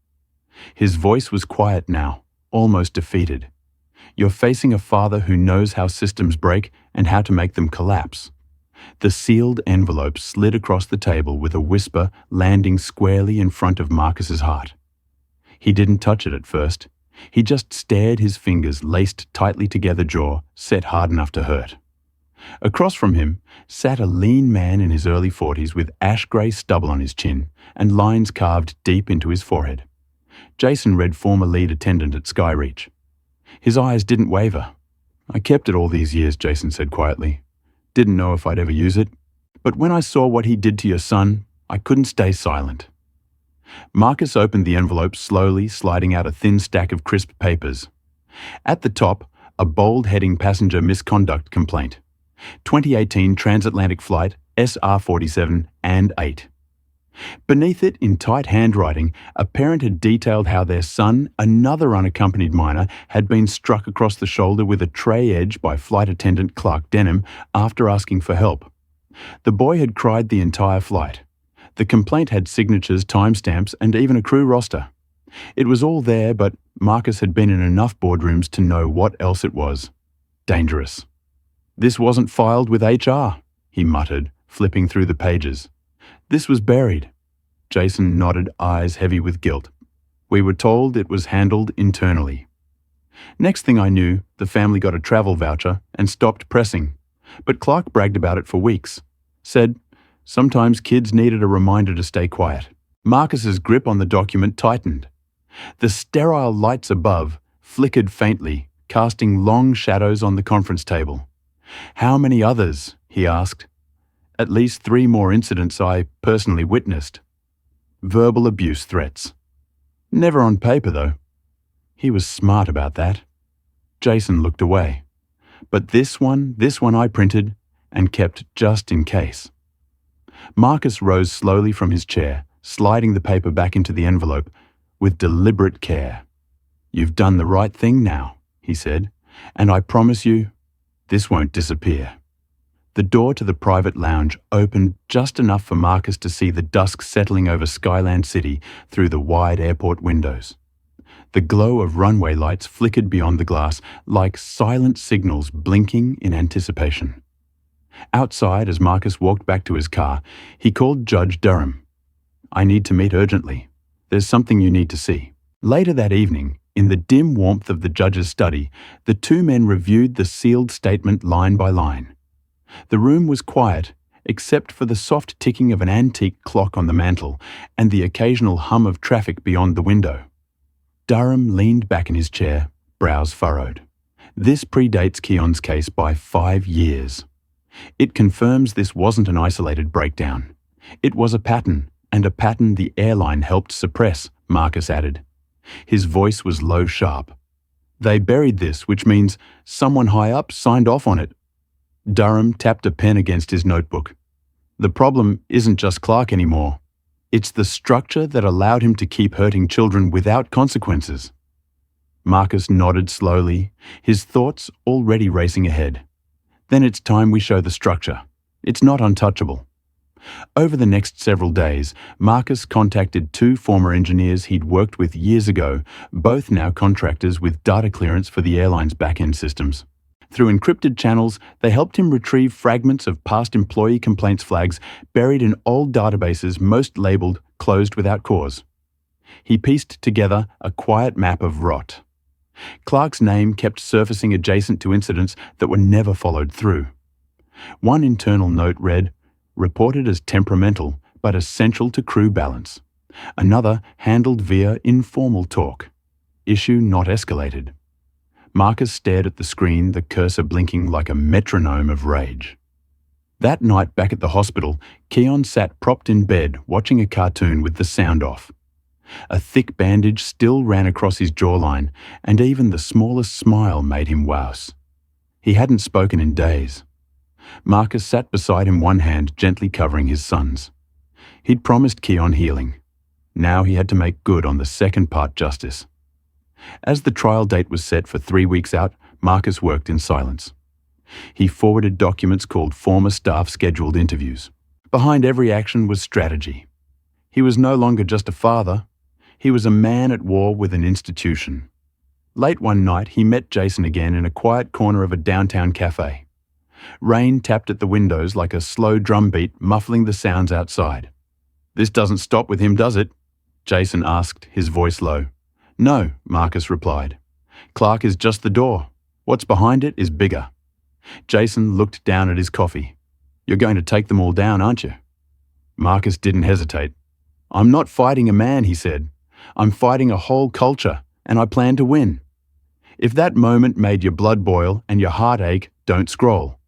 His voice was quiet now, almost defeated. You're facing a father who knows how systems break and how to make them collapse. The sealed envelope slid across the table with a whisper, landing squarely in front of Marcus's heart. He didn't touch it at first. He just stared, his fingers laced tightly together, jaw set hard enough to hurt. Across from him sat a lean man in his early 40s with ash-grey stubble on his chin and lines carved deep into his forehead. Jason read former lead attendant at Skyreach. His eyes didn't waver. "I kept it all these years," Jason said quietly. "Didn't know if I'd ever use it. But when I saw what he did to your son, I couldn't stay silent." Marcus opened the envelope slowly, sliding out a thin stack of crisp papers. At the top, a bold heading: passenger misconduct complaint. 2018 transatlantic flight SR47 and 8. Beneath it, in tight handwriting, a parent had detailed how their son, another unaccompanied minor, had been struck across the shoulder with a tray edge by flight attendant Clark Denham after asking for help. The boy had cried the entire flight. The complaint had signatures, timestamps, and even a crew roster. It was all there, but Marcus had been in enough boardrooms to know what else it was. Dangerous. "This wasn't filed with HR," he muttered, flipping through the pages. "This was buried." Jason nodded, eyes heavy with guilt. "We were told it was handled internally." Next thing I knew, the family got a travel voucher and stopped pressing. But Clark bragged about it for weeks. Said, sometimes kids needed a reminder to stay quiet. Marcus's grip on the document tightened. The sterile lights above flickered faintly, casting long shadows on the conference table. "How many others?" he asked. "At least 3 more incidents I personally witnessed. Verbal abuse threats. Never on paper, though." He was smart about that. Jason looked away. "But this one I printed and kept just in case." Marcus rose slowly from his chair, sliding the paper back into the envelope with deliberate care. "You've done the right thing now," he said, "and I promise you, this won't disappear." The door to the private lounge opened just enough for Marcus to see the dusk settling over Skyland City through the wide airport windows. The glow of runway lights flickered beyond the glass like silent signals blinking in anticipation. Outside, as Marcus walked back to his car, he called Judge Durham. "I need to meet urgently. There's something you need to see." Later that evening, in the dim warmth of the judge's study, the 2 men reviewed the sealed statement line by line. The room was quiet, except for the soft ticking of an antique clock on the mantel and the occasional hum of traffic beyond the window. Durham leaned back in his chair, brows furrowed. "This predates Keon's case by 5 years. It confirms this wasn't an isolated breakdown. It was a pattern, and a pattern the airline helped suppress," Marcus added. His voice was low sharp. "They buried this, which means someone high up signed off on it." Durham tapped a pen against his notebook. "The problem isn't just Clark anymore. It's the structure that allowed him to keep hurting children without consequences." Marcus nodded slowly, his thoughts already racing ahead. "Then it's time we show the structure. It's not untouchable." Over the next several days, Marcus contacted 2 former engineers he'd worked with years ago, both now contractors with data clearance for the airline's back-end systems. Through encrypted channels, they helped him retrieve fragments of past employee complaints flags buried in old databases, most labeled closed without cause. He pieced together a quiet map of rot. Clark's name kept surfacing adjacent to incidents that were never followed through. One internal note read, "Reported as temperamental, but essential to crew balance." Another handled via informal talk. "Issue not escalated." Marcus stared at the screen, the cursor blinking like a metronome of rage. That night back at the hospital, Keon sat propped in bed, watching a cartoon with the sound off. A thick bandage still ran across his jawline, and even the smallest smile made him wouse. He hadn't spoken in days. Marcus sat beside him, one hand gently covering his son's. He'd promised Keon healing. Now he had to make good on the second part justice. As the trial date was set for 3 weeks out, Marcus worked in silence. He forwarded documents called former staff scheduled interviews. Behind every action was strategy. He was no longer just a father. He was a man at war with an institution. Late one night, he met Jason again in a quiet corner of a downtown cafe. Rain tapped at the windows like a slow drum beat, muffling the sounds outside. "This doesn't stop with him, does it?" Jason asked, his voice low. "No," Marcus replied. "Clark is just the door. What's behind it is bigger." Jason looked down at his coffee. "You're going to take them all down, aren't you?" Marcus didn't hesitate. "I'm not fighting a man," he said. "I'm fighting a whole culture, and I plan to win." If that moment made your blood boil and your heart ache, don't scroll.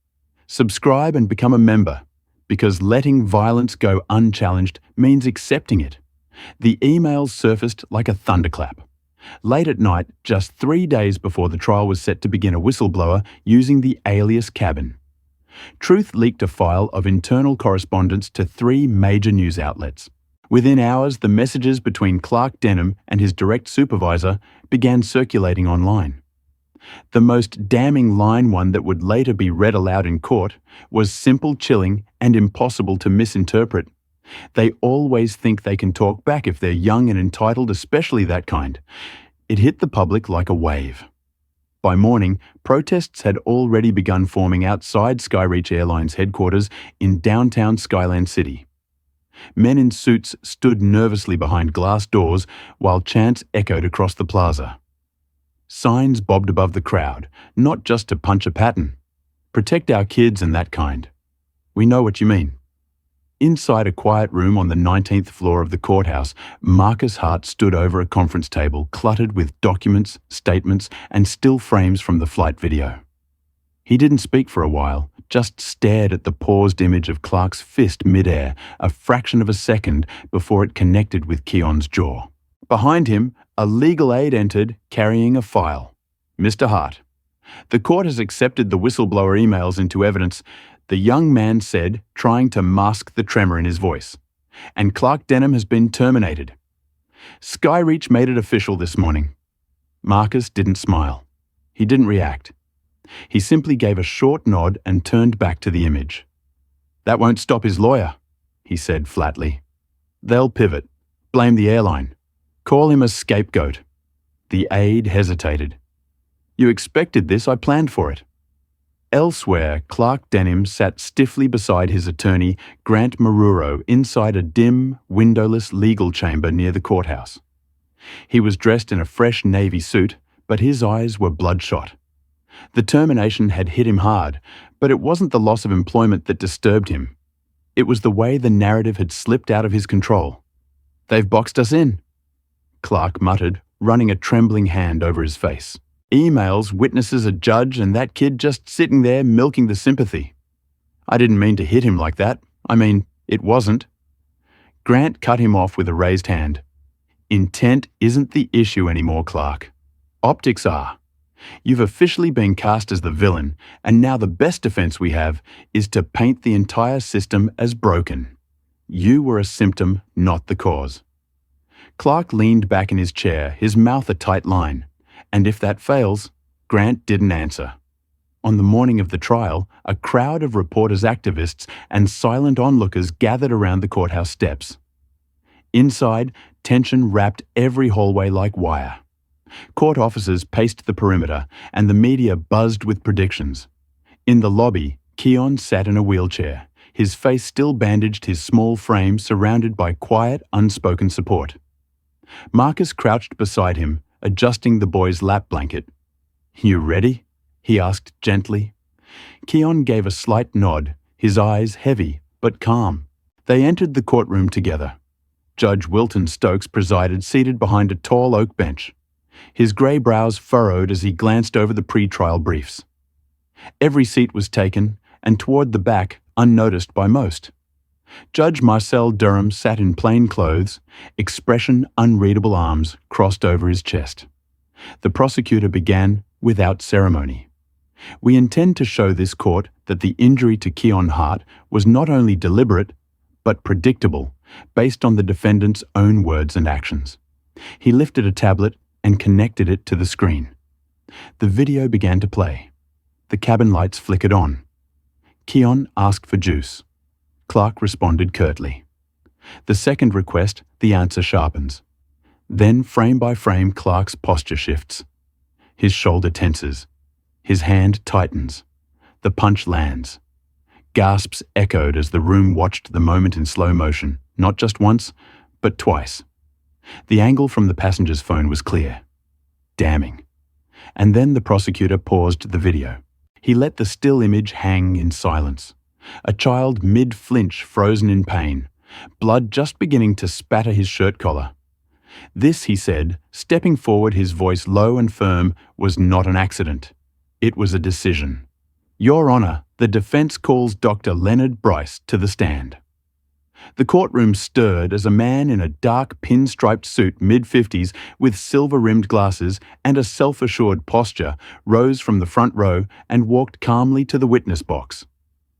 Subscribe and become a member, because letting violence go unchallenged means accepting it. The emails surfaced like a thunderclap. Late at night, just 3 days before the trial was set to begin, a whistleblower using the alias Cabin. Truth leaked a file of internal correspondence to 3 major news outlets. Within hours, the messages between Clark Denham and his direct supervisor began circulating online. The most damning line, one that would later be read aloud in court, was simple, chilling, and impossible to misinterpret. "They always think they can talk back if they're young and entitled, especially that kind." It hit the public like a wave. By morning, protests had already begun forming outside Skyreach Airlines headquarters in downtown Skyland City. Men in suits stood nervously behind glass doors while chants echoed across the plaza. Signs bobbed above the crowd, not just to punch a pattern. "Protect our kids" and that kind. We know what you mean. Inside a quiet room on the 19th floor of the courthouse, Marcus Hart stood over a conference table cluttered with documents, statements, and still frames from the flight video. He didn't speak for a while, just stared at the paused image of Clark's fist midair, a fraction of a second before it connected with Keon's jaw. Behind him, a legal aide entered, carrying a file. "Mr. Hart, the court has accepted the whistleblower emails into evidence," the young man said, trying to mask the tremor in his voice. "And Clark Denham has been terminated. Skyreach made it official this morning." Marcus didn't smile. He didn't react. He simply gave a short nod and turned back to the image. "That won't stop his lawyer," he said flatly. "They'll pivot, blame the airline, call him a scapegoat." The aide hesitated. "You expected this, I planned for it." Elsewhere, Clark Denham sat stiffly beside his attorney, Grant Maruro, inside a dim, windowless legal chamber near the courthouse. He was dressed in a fresh navy suit, but his eyes were bloodshot. The termination had hit him hard, but it wasn't the loss of employment that disturbed him. It was the way the narrative had slipped out of his control. "They've boxed us in," Clark muttered, running a trembling hand over his face. "Emails, witnesses, a judge, and that kid just sitting there milking the sympathy. I didn't mean to hit him like that. I mean, it wasn't." Grant cut him off with a raised hand. "Intent isn't the issue anymore, Clark. Optics are. You've officially been cast as the villain, and now the best defense we have is to paint the entire system as broken. You were a symptom, not the cause." Clark leaned back in his chair, his mouth a tight line. And if that fails, Grant didn't answer. On the morning of the trial, a crowd of reporters, activists, and silent onlookers gathered around the courthouse steps. Inside, tension wrapped every hallway like wire. Court officers paced the perimeter, and the media buzzed with predictions. In the lobby, Keon sat in a wheelchair, his face still bandaged, his small frame surrounded by quiet, unspoken support. Marcus crouched beside him, adjusting the boy's lap blanket. "You ready?" he asked gently. Keon gave a slight nod, his eyes heavy but calm. They entered the courtroom together. Judge Wilton Stokes presided, seated behind a tall oak bench. His grey brows furrowed as he glanced over the pre-trial briefs. Every seat was taken, and toward the back, unnoticed by most. Judge Marcel Durham sat in plain clothes, expression unreadable, arms crossed over his chest. The prosecutor began without ceremony. "We intend to show this court that the injury to Keon Hart was not only deliberate, but predictable, based on the defendant's own words and actions." He lifted a tablet and connected it to the screen. The video began to play. The cabin lights flickered on. Keon asked for juice. Clark responded curtly. The second request, the answer sharpens. Then, frame by frame, Clark's posture shifts. His shoulder tenses. His hand tightens. The punch lands. Gasps echoed as the room watched the moment in slow motion, not just once, but twice. The angle from the passenger's phone was clear. Damning. And then the prosecutor paused the video. He let the still image hang in silence. A child mid-flinch, frozen in pain, blood just beginning to spatter his shirt collar. This, he said, stepping forward, his voice low and firm, was not an accident. It was a decision. Your Honor, the defense calls Dr. Leonard Bryce to the stand. The courtroom stirred as a man in a dark pinstriped suit, mid-50s, with silver-rimmed glasses and a self-assured posture, rose from the front row and walked calmly to the witness box.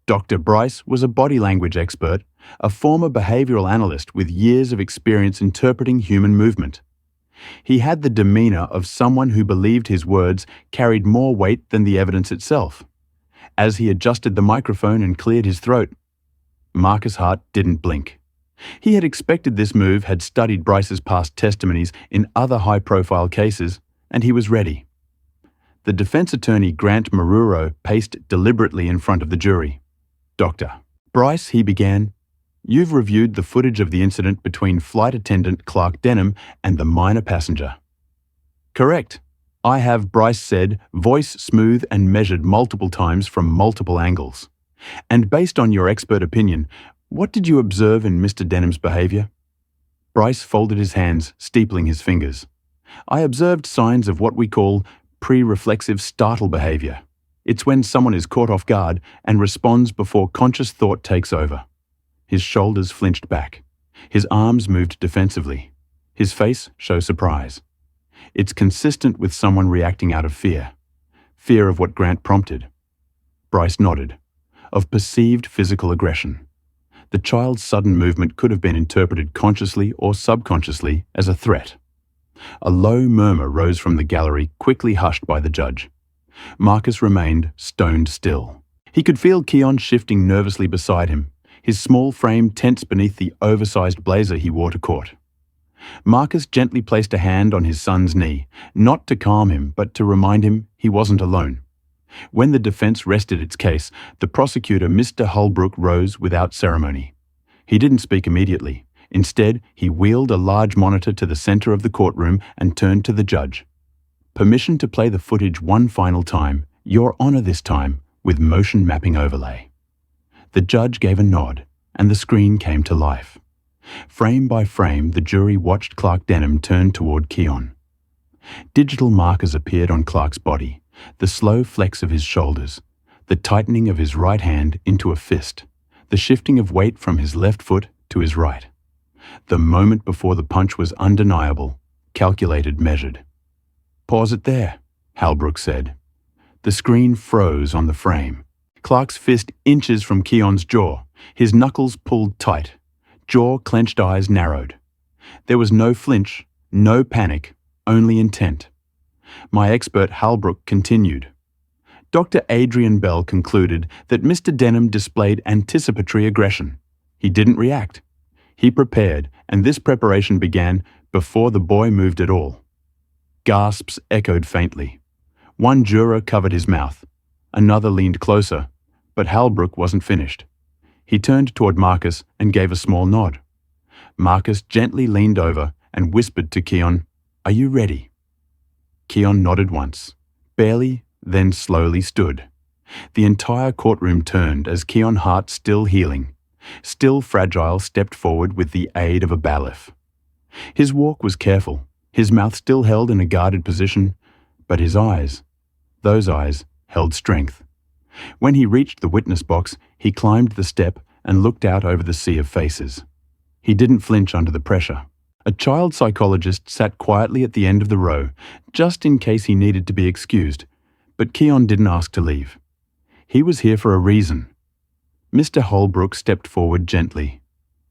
Dr. Bryce was a body language expert, a former behavioral analyst with years of experience interpreting human movement. He had the demeanor of someone who believed his words carried more weight than the evidence itself. As he adjusted the microphone and cleared his throat, Marcus Hart didn't blink. He had expected this move, had studied Bryce's past testimonies in other high-profile cases, and he was ready. The defense attorney, Grant Maruro, paced deliberately in front of the jury. Dr. Bryce, he began, you've reviewed the footage of the incident between flight attendant Clark Denham and the minor passenger. Correct. I have, Bryce said, voice smooth and measured multiple times from multiple angles. And based on your expert opinion, what did you observe in Mr. Denham's behavior? Bryce folded his hands, steepling his fingers. I observed signs of what we call pre-reflexive startle behavior. It's when someone is caught off guard and responds before conscious thought takes over. His shoulders flinched back. His arms moved defensively. His face showed surprise. It's consistent with someone reacting out of fear. Fear of what Grant prompted. Bryce nodded. Of perceived physical aggression. The child's sudden movement could have been interpreted consciously or subconsciously as a threat. A low murmur rose from the gallery, quickly hushed by the judge. Marcus remained stoned still. He could feel Keon shifting nervously beside him, his small frame tense beneath the oversized blazer he wore to court. Marcus gently placed a hand on his son's knee, not to calm him, but to remind him he wasn't alone. When the defense rested its case, the prosecutor, Mr. Holbrook, rose without ceremony. He didn't speak immediately. Instead, he wheeled a large monitor to the center of the courtroom and turned to the judge. Permission to play the footage one final time, Your Honor this time, with motion mapping overlay. The judge gave a nod, and the screen came to life. Frame by frame, the jury watched Clark Denham turn toward Keon. Digital markers appeared on Clark's body, the slow flex of his shoulders, the tightening of his right hand into a fist, the shifting of weight from his left foot to his right. The moment before the punch was undeniable, calculated, measured. Pause it there, Holbrook said. The screen froze on the frame. Clark's fist inches from Keon's jaw, his knuckles pulled tight, jaw clenched, eyes narrowed. There was no flinch, no panic, only intent. My expert Holbrook continued. Dr. Adrian Bell concluded that Mr. Denham displayed anticipatory aggression. He didn't react. He prepared, and this preparation began before the boy moved at all. Gasps echoed faintly. One juror covered his mouth. Another leaned closer, but Holbrook wasn't finished. He turned toward Marcus and gave a small nod. Marcus gently leaned over and whispered to Keon, "Are you ready?" Keon nodded once, barely, then slowly stood. The entire courtroom turned as Keon Hart, still healing, still fragile, stepped forward with the aid of a bailiff. His walk was careful, his mouth still held in a guarded position, but his eyes, those eyes, held strength. When he reached the witness box, he climbed the step and looked out over the sea of faces. He didn't flinch under the pressure. A child psychologist sat quietly at the end of the row, just in case he needed to be excused, but Keon didn't ask to leave. He was here for a reason. Mr. Holbrook stepped forward gently.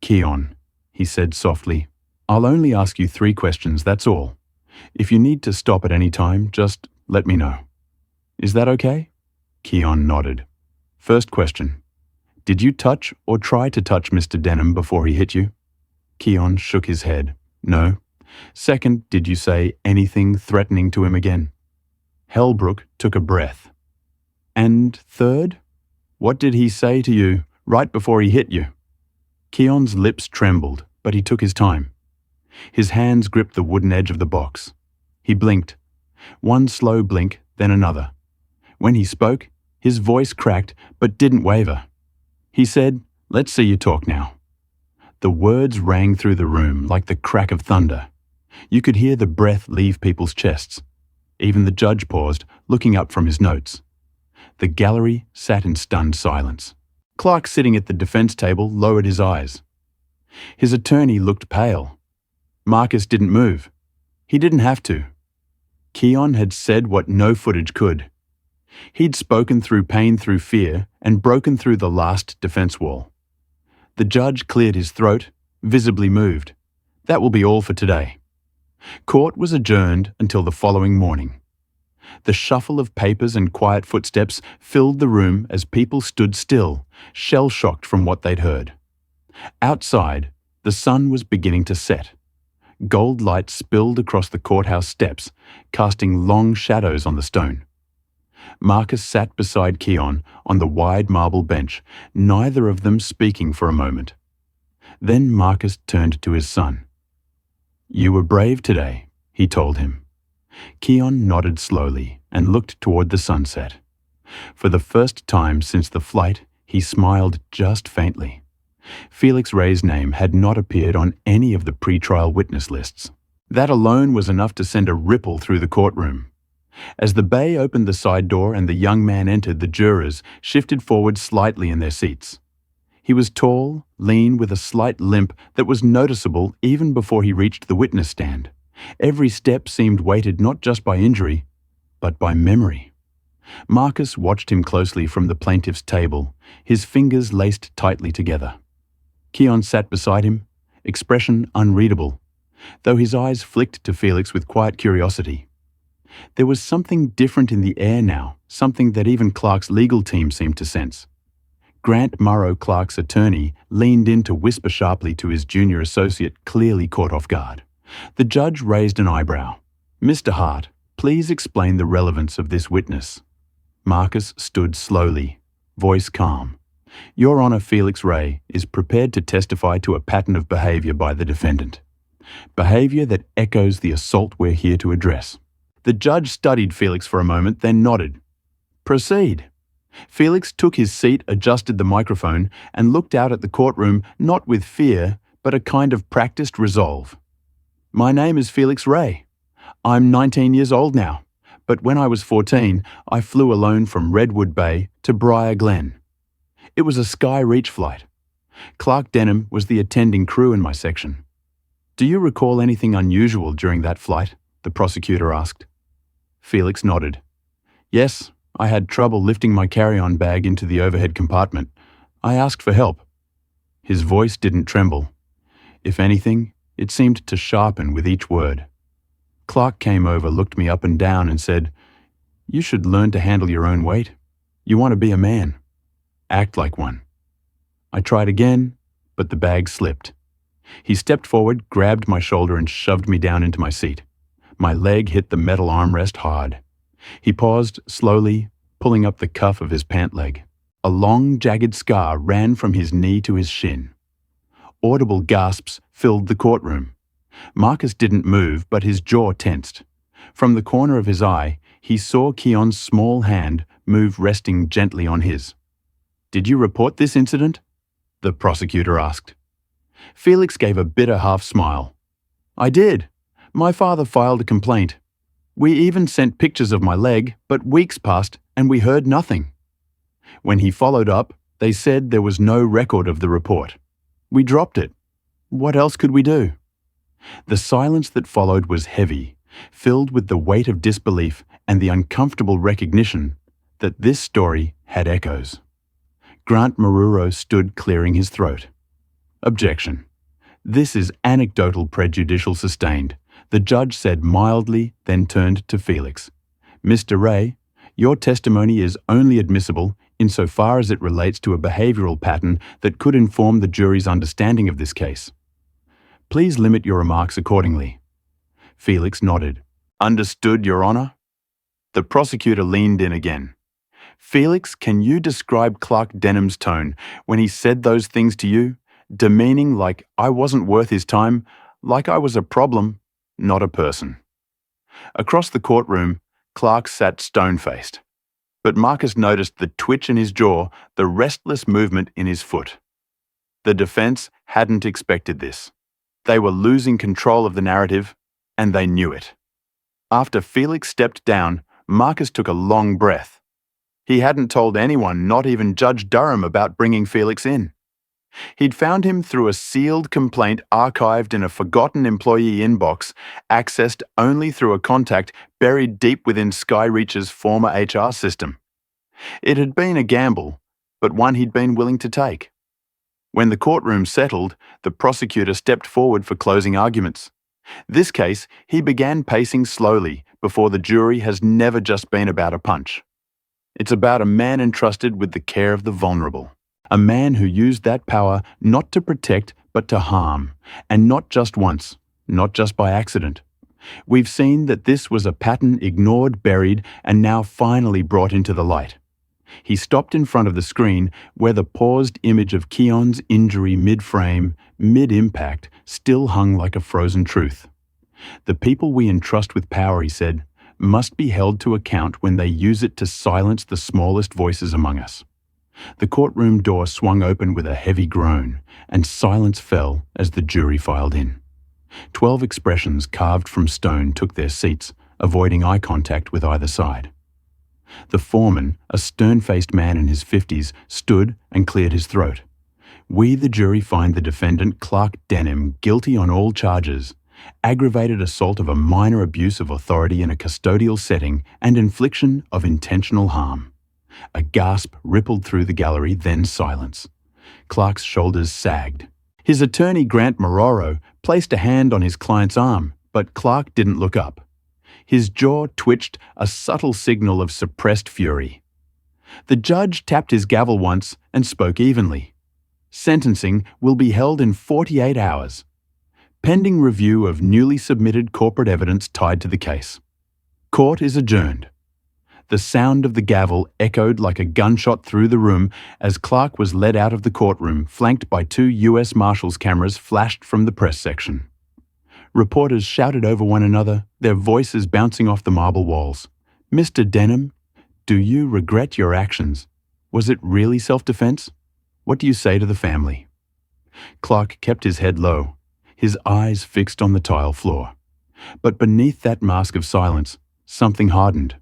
"Keon," he said softly, "I'll only ask you 3 questions, that's all. If you need to stop at any time, just let me know. Is that okay?" Keon nodded. First question. Did you touch or try to touch Mr. Denham before he hit you? Keon shook his head. No. Second, did you say anything threatening to him again? Hellbrook took a breath. And third? What did he say to you right before he hit you? Keon's lips trembled, but he took his time. His hands gripped the wooden edge of the box. He blinked. One slow blink, then another. When he spoke, his voice cracked but didn't waver. He said, "Let's see you talk now." The words rang through the room like the crack of thunder. You could hear the breath leave people's chests. Even the judge paused, looking up from his notes. The gallery sat in stunned silence. Clark, sitting at the defense table, lowered his eyes. His attorney looked pale. Marcus didn't move. He didn't have to. Keon had said what no footage could. He'd spoken through pain, through fear, and broken through the last defense wall. The judge cleared his throat, visibly moved. That will be all for today. Court was adjourned until the following morning. The shuffle of papers and quiet footsteps filled the room as people stood still, shell-shocked from what they'd heard. Outside, the sun was beginning to set. Gold light spilled across the courthouse steps, casting long shadows on the stone. Marcus sat beside Keon on the wide marble bench, neither of them speaking for a moment. Then Marcus turned to his son. "You were brave today," he told him. Keon nodded slowly and looked toward the sunset. For the first time since the flight, he smiled just faintly. Felix Ray's name had not appeared on any of the pretrial witness lists. That alone was enough to send a ripple through the courtroom. As the bay opened the side door and the young man entered, the jurors shifted forward slightly in their seats. He was tall, lean, with a slight limp that was noticeable even before he reached the witness stand. Every step seemed weighted not just by injury, but by memory. Marcus watched him closely from the plaintiff's table, his fingers laced tightly together. Keon sat beside him, expression unreadable, though his eyes flicked to Felix with quiet curiosity. There was something different in the air now, something that even Clark's legal team seemed to sense. Grant Murrow, Clark's attorney, leaned in to whisper sharply to his junior associate, clearly caught off guard. The judge raised an eyebrow. "Mr. Hart, please explain the relevance of this witness." Marcus stood slowly, voice calm. "Your Honor, Felix Ray is prepared to testify to a pattern of behavior by the defendant. Behavior that echoes the assault we're here to address." The judge studied Felix for a moment, then nodded. "Proceed." Felix took his seat, adjusted the microphone, and looked out at the courtroom, not with fear, but a kind of practiced resolve. "My name is Felix Ray. I'm 19 years old now, but when I was 14, I flew alone from Redwood Bay to Briar Glen. It was a Sky Reach flight. Clark Denham was the attending crew in my section. Do you recall anything unusual during that flight?" the prosecutor asked. Felix nodded. "Yes, I had trouble lifting my carry-on bag into the overhead compartment. I asked for help." His voice didn't tremble. If anything, it seemed to sharpen with each word. "Clark came over, looked me up and down, and said, 'You should learn to handle your own weight. You want to be a man. Act like one.' I tried again, but the bag slipped. He stepped forward, grabbed my shoulder, and shoved me down into my seat. My leg hit the metal armrest hard. He paused slowly, pulling up the cuff of his pant leg. A long, jagged scar ran from his knee to his shin. Audible gasps filled the courtroom. Marcus didn't move, but his jaw tensed. From the corner of his eye, he saw Keon's small hand move, resting gently on his. "Did you report this incident?" the prosecutor asked. Felix gave a bitter half-smile. "I did. My father filed a complaint. We even sent pictures of my leg, but weeks passed and we heard nothing. When he followed up, they said there was no record of the report. We dropped it. What else could we do?" The silence that followed was heavy, filled with the weight of disbelief and the uncomfortable recognition that this story had echoes. Grant Maruro stood clearing his throat. "Objection. This is anecdotal prejudicial sustained," the judge said mildly, then turned to Felix. "Mr. Ray, your testimony is only admissible insofar as it relates to a behavioral pattern that could inform the jury's understanding of this case. Please limit your remarks accordingly." Felix nodded. "Understood, Your Honor." The prosecutor leaned in again. Felix, can you describe Clark Denham's tone when he said those things to you, demeaning like I wasn't worth his time, like I was a problem, not a person? Across the courtroom, Clark sat stone-faced. But Marcus noticed the twitch in his jaw, the restless movement in his foot. The defense hadn't expected this. They were losing control of the narrative, and they knew it. After Felix stepped down, Marcus took a long breath. He hadn't told anyone, not even Judge Durham, about bringing Felix in. He'd found him through a sealed complaint archived in a forgotten employee inbox, accessed only through a contact buried deep within Skyreach's former HR system. It had been a gamble, but one he'd been willing to take. When the courtroom settled, the prosecutor stepped forward for closing arguments. This case, he began pacing slowly before the jury has never just been about a punch. It's about a man entrusted with the care of the vulnerable. A man who used that power not to protect but to harm, and not just once, not just by accident. We've seen that this was a pattern ignored, buried, and now finally brought into the light. He stopped in front of the screen where the paused image of Keon's injury mid-frame, mid-impact, still hung like a frozen truth. The people we entrust with power, he said, must be held to account when they use it to silence the smallest voices among us. The courtroom door swung open with a heavy groan, and silence fell as the jury filed in. 12 expressions carved from stone took their seats, avoiding eye contact with either side. The foreman, a stern-faced man in his 50s, stood and cleared his throat. We, the jury, find the defendant, Clark Denham, guilty on all charges: aggravated assault of a minor abuse of authority in a custodial setting and infliction of intentional harm. A gasp rippled through the gallery, then silence. Clark's shoulders sagged. His attorney, Grant Mororo, placed a hand on his client's arm, but Clark didn't look up. His jaw twitched, a subtle signal of suppressed fury. The judge tapped his gavel once and spoke evenly. Sentencing will be held in 48 hours. Pending review of newly submitted corporate evidence tied to the case. Court is adjourned. The sound of the gavel echoed like a gunshot through the room as Clark was led out of the courtroom, flanked by 2 U.S. Marshals cameras flashed from the press section. Reporters shouted over one another, their voices bouncing off the marble walls. "Mr. Denham, do you regret your actions? Was it really self-defense? What do you say to the family?" Clark kept his head low, his eyes fixed on the tile floor. But beneath that mask of silence, something hardened.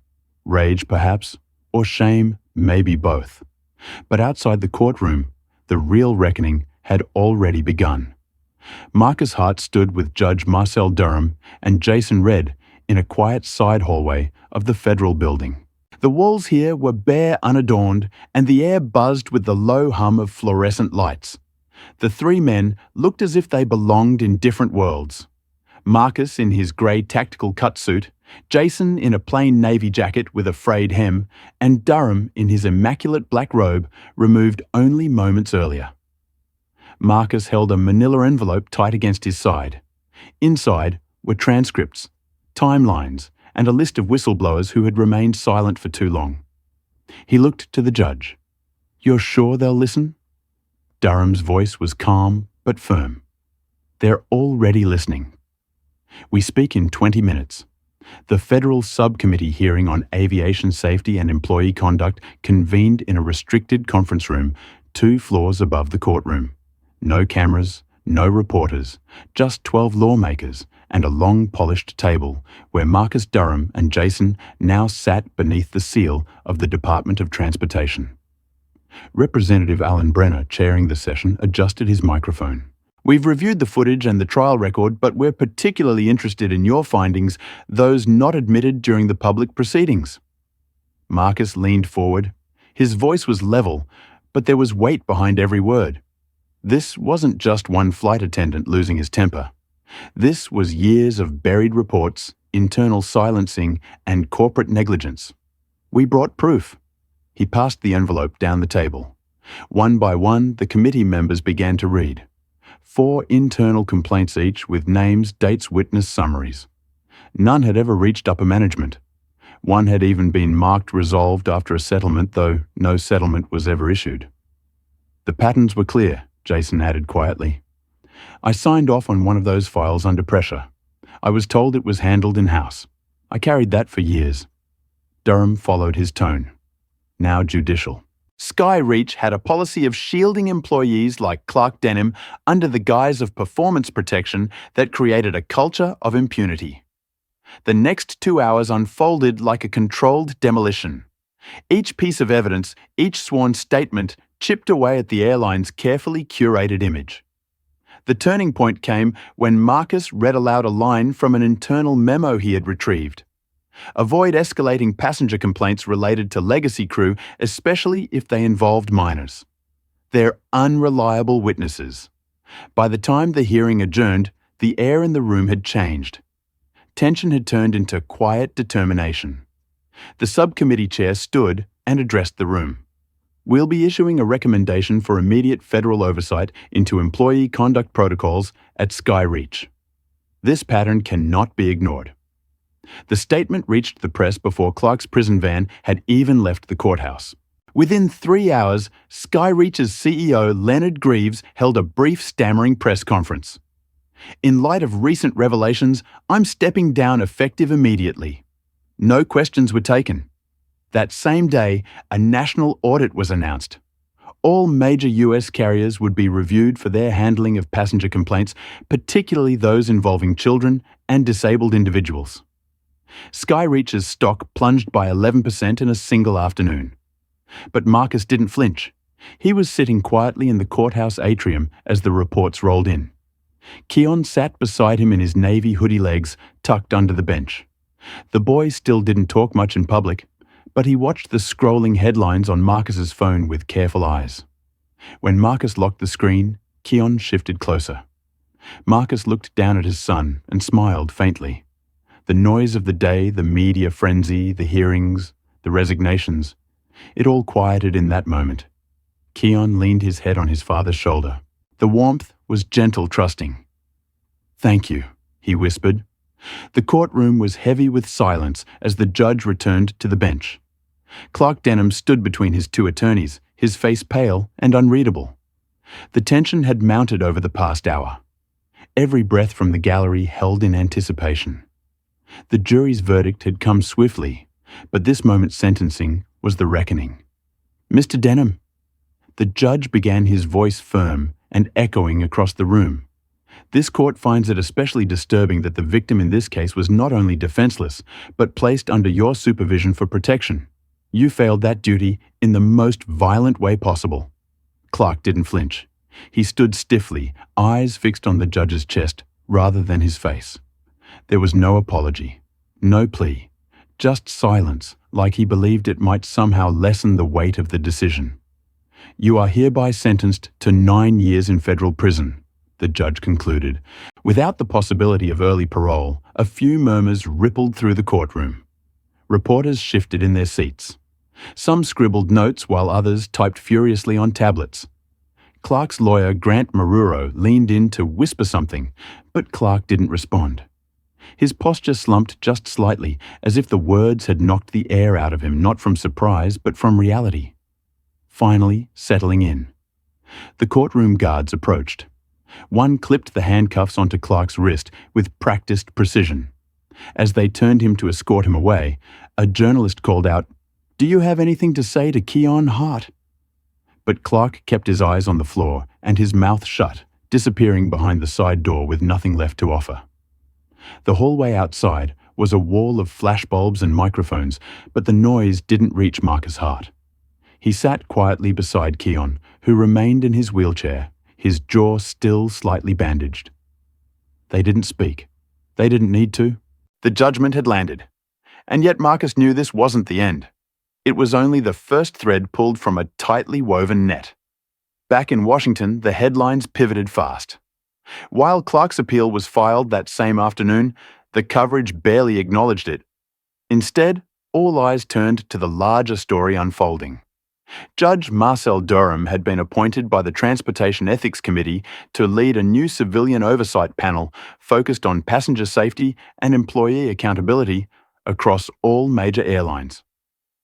Rage, perhaps, or shame, maybe both. But outside the courtroom, the real reckoning had already begun. Marcus Hart stood with Judge Marcel Durham and Jason Redd in a quiet side hallway of the federal building. The walls here were bare, unadorned, and the air buzzed with the low hum of fluorescent lights. The 3 men looked as if they belonged in different worlds. Marcus in his grey tactical cut suit, Jason in a plain navy jacket with a frayed hem, and Durham in his immaculate black robe, removed only moments earlier. Marcus held a manila envelope tight against his side. Inside were transcripts, timelines, and a list of whistleblowers who had remained silent for too long. He looked to the judge. "You're sure they'll listen?" Durham's voice was calm but firm. "They're already listening. We speak in 20 minutes. The federal subcommittee hearing on aviation safety and employee conduct convened in a restricted conference room 2 floors above the courtroom. No cameras, no reporters, just 12 lawmakers and a long polished table where Marcus Durham and Jason now sat beneath the seal of the Department of Transportation. Representative Alan Brenner, chairing the session, adjusted his microphone. "We've reviewed the footage and the trial record, but we're particularly interested in your findings, those not admitted during the public proceedings." Marcus leaned forward. His voice was level, but there was weight behind every word. This wasn't just one flight attendant losing his temper. This was years of buried reports, internal silencing, and corporate negligence. "We brought proof." He passed the envelope down the table. One by one, the committee members began to read. 4 internal complaints each with names, dates, witness summaries. None had ever reached upper management. One had even been marked resolved after a settlement, though no settlement was ever issued. The patterns were clear, Jason added quietly. I signed off on one of those files under pressure. I was told it was handled in-house. I carried that for years. Durham followed his tone, now judicial. Skyreach had a policy of shielding employees like Clark Denham under the guise of performance protection that created a culture of impunity. The next 2 hours unfolded like a controlled demolition. Each piece of evidence, each sworn statement, chipped away at the airline's carefully curated image. The turning point came when Marcus read aloud a line from an internal memo he had retrieved. Avoid escalating passenger complaints related to legacy crew, especially if they involved minors. They're unreliable witnesses. By the time the hearing adjourned, the air in the room had changed. Tension had turned into quiet determination. The subcommittee chair stood and addressed the room. We'll be issuing a recommendation for immediate federal oversight into employee conduct protocols at Skyreach. This pattern cannot be ignored. The statement reached the press before Clark's prison van had even left the courthouse. Within 3 hours, Skyreach's CEO Leonard Greaves held a brief stammering press conference. In light of recent revelations, I'm stepping down effective immediately. No questions were taken. That same day, a national audit was announced. All major US carriers would be reviewed for their handling of passenger complaints, particularly those involving children and disabled individuals. Skyreach's stock plunged by 11% in a single afternoon. But Marcus didn't flinch. He was sitting quietly in the courthouse atrium as the reports rolled in. Keon sat beside him in his navy hoodie legs, tucked under the bench. The boy still didn't talk much in public, but he watched the scrolling headlines on Marcus's phone with careful eyes. When Marcus locked the screen, Keon shifted closer. Marcus looked down at his son and smiled faintly. The noise of the day, the media frenzy, the hearings, the resignations, it all quieted in that moment. Keon leaned his head on his father's shoulder. The warmth was gentle, trusting. "Thank you," he whispered. The courtroom was heavy with silence as the judge returned to the bench. Clark Denham stood between his two attorneys, his face pale and unreadable. The tension had mounted over the past hour. Every breath from the gallery held in anticipation. The jury's verdict had come swiftly, but this moment's sentencing was the reckoning. "Mr. Denham." The judge began, his voice firm and echoing across the room. "This court finds it especially disturbing that the victim in this case was not only defenseless, but placed under your supervision for protection. You failed that duty in the most violent way possible." Clark didn't flinch. He stood stiffly, eyes fixed on the judge's chest rather than his face. There was no apology, no plea, just silence, like he believed it might somehow lessen the weight of the decision. "You are hereby sentenced to 9 years in federal prison," the judge concluded. Without the possibility of early parole, a few murmurs rippled through the courtroom. Reporters shifted in their seats. Some scribbled notes while others typed furiously on tablets. Clark's lawyer, Grant Maruro, leaned in to whisper something, but Clark didn't respond. His posture slumped just slightly, as if the words had knocked the air out of him, not from surprise, but from reality. Finally, settling in. The courtroom guards approached. One clipped the handcuffs onto Clark's wrist with practiced precision. As they turned him to escort him away, a journalist called out, "Do you have anything to say to Keon Hart?" But Clark kept his eyes on the floor and his mouth shut, disappearing behind the side door with nothing left to offer. The hallway outside was a wall of flashbulbs and microphones, but the noise didn't reach Marcus Hart. He sat quietly beside Keon, who remained in his wheelchair, his jaw still slightly bandaged. They didn't speak. They didn't need to. The judgment had landed. And yet Marcus knew this wasn't the end. It was only the first thread pulled from a tightly woven net. Back in Washington, the headlines pivoted fast. While Clark's appeal was filed that same afternoon, the coverage barely acknowledged it. Instead, all eyes turned to the larger story unfolding. Judge Marcel Durham had been appointed by the Transportation Ethics Committee to lead a new civilian oversight panel focused on passenger safety and employee accountability across all major airlines.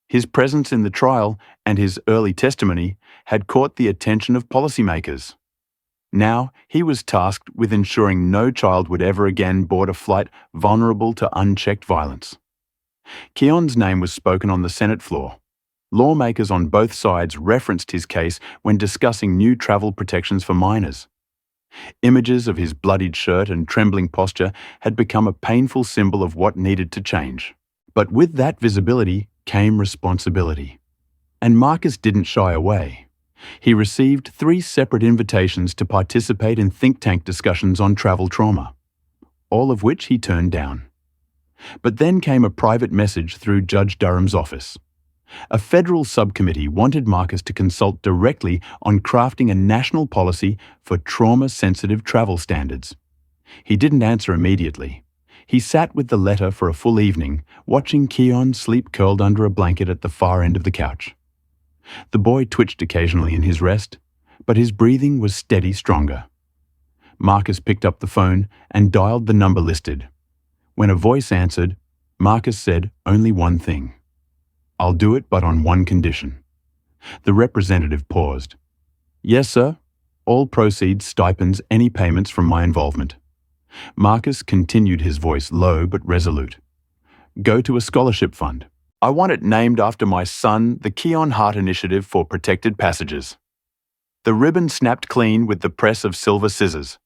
His presence in the trial and his early testimony had caught the attention of policymakers. Now he was tasked with ensuring no child would ever again board a flight vulnerable to unchecked violence. Keon's name was spoken on the Senate floor. Lawmakers on both sides referenced his case when discussing new travel protections for minors. Images of his bloodied shirt and trembling posture had become a painful symbol of what needed to change. But with that visibility came responsibility. And Marcus didn't shy away. He received 3 separate invitations to participate in think tank discussions on travel trauma, all of which he turned down. But then came a private message through Judge Durham's office. A federal subcommittee wanted Marcus to consult directly on crafting a national policy for trauma-sensitive travel standards. He didn't answer immediately. He sat with the letter for a full evening, watching Keon sleep curled under a blanket at the far end of the couch. The boy twitched occasionally in his rest, but his breathing was steady stronger. Marcus picked up the phone and dialed the number listed. When a voice answered, Marcus said only one thing. "I'll do it, but on one condition." The representative paused. "Yes, sir. All proceeds, stipends, any payments from my involvement." Marcus continued, his voice low but resolute. "Go to a scholarship fund. I want it named after my son, the Keon Hart Initiative for Protected Passages." The ribbon snapped clean with the press of silver scissors.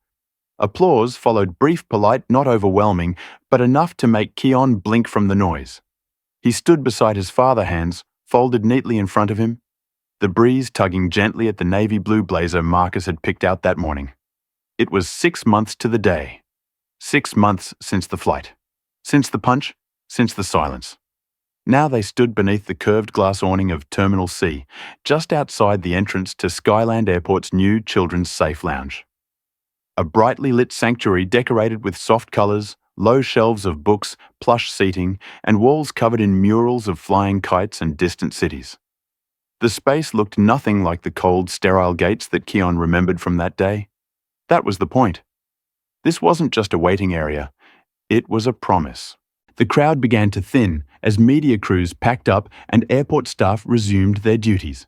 Applause followed, brief, polite, not overwhelming, but enough to make Keon blink from the noise. He stood beside his father, hands folded neatly in front of him, the breeze tugging gently at the navy blue blazer Marcus had picked out that morning. It was 6 months to the day. 6 months since the flight. Since the punch. Since the silence. Now they stood beneath the curved glass awning of Terminal C, just outside the entrance to Skyland Airport's new Children's Safe Lounge. A brightly lit sanctuary decorated with soft colors, low shelves of books, plush seating, and walls covered in murals of flying kites and distant cities. The space looked nothing like the cold, sterile gates that Keon remembered from that day. That was the point. This wasn't just a waiting area. It was a promise. The crowd began to thin as media crews packed up and airport staff resumed their duties.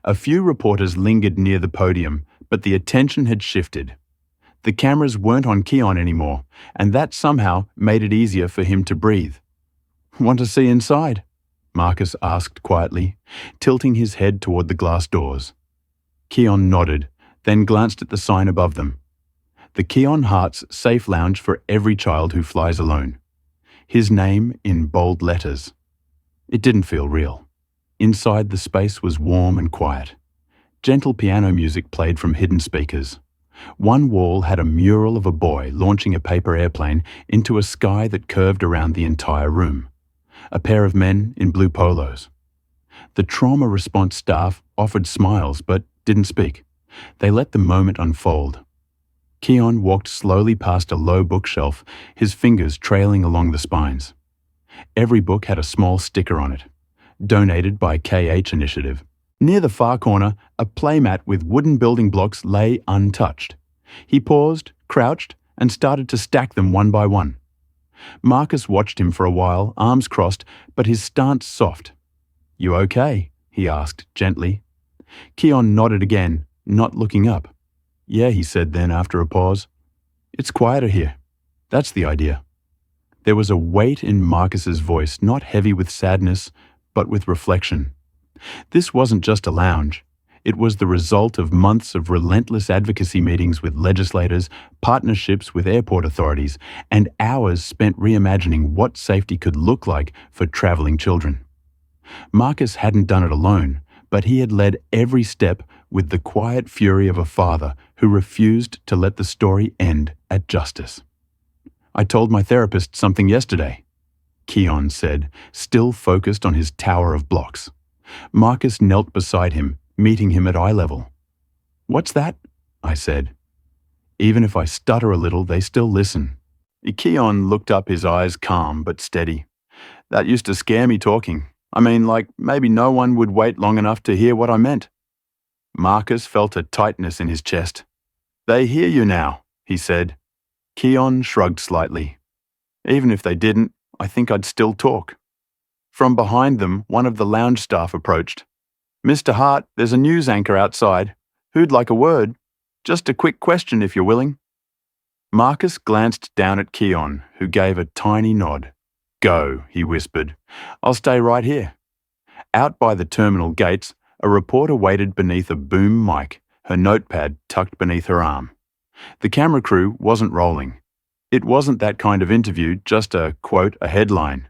A few reporters lingered near the podium, but the attention had shifted. The cameras weren't on Keon anymore, and that somehow made it easier for him to breathe. "Want to see inside?" Marcus asked quietly, tilting his head toward the glass doors. Keon nodded, then glanced at the sign above them. The Keon Hart's Safe Lounge for every child who flies alone. His name in bold letters. It didn't feel real. Inside, the space was warm and quiet. Gentle piano music played from hidden speakers. One wall had a mural of a boy launching a paper airplane into a sky that curved around the entire room. A pair of men in blue polos. The trauma response staff offered smiles but didn't speak. They let the moment unfold. Keon walked slowly past a low bookshelf, his fingers trailing along the spines. Every book had a small sticker on it. Donated by KH Initiative. Near the far corner, a playmat with wooden building blocks lay untouched. He paused, crouched, and started to stack them one by one. Marcus watched him for a while, arms crossed, but his stance soft. "You okay?" he asked gently. Keon nodded again, not looking up. "Yeah," he said then after a pause. "It's quieter here. That's the idea." There was a weight in Marcus's voice, not heavy with sadness, but with reflection. This wasn't just a lounge. It was the result of months of relentless advocacy meetings with legislators, partnerships with airport authorities, and hours spent reimagining what safety could look like for traveling children. Marcus hadn't done it alone, but he had led every step with the quiet fury of a father who refused to let the story end at justice. "I told my therapist something yesterday," Keon said, still focused on his tower of blocks. Marcus knelt beside him, meeting him at eye level. "What's that?" I said. "Even if I stutter a little, they still listen." Keon looked up, his eyes calm but steady. "That used to scare me talking. I mean, like maybe no one would wait long enough to hear what I meant." Marcus felt a tightness in his chest. "They hear you now," he said. Keon shrugged slightly. "Even if they didn't, I think I'd still talk. From behind them, one of the lounge staff approached. "Mr. Hart, there's a news anchor outside. Who'd like a word? Just a quick question if you're willing." Marcus glanced down at Keon, who gave a tiny nod. "Go," he whispered. "I'll stay right here." Out by the terminal gates, a reporter waited beneath a boom mic, her notepad tucked beneath her arm. The camera crew wasn't rolling. It wasn't that kind of interview, just a quote, a headline.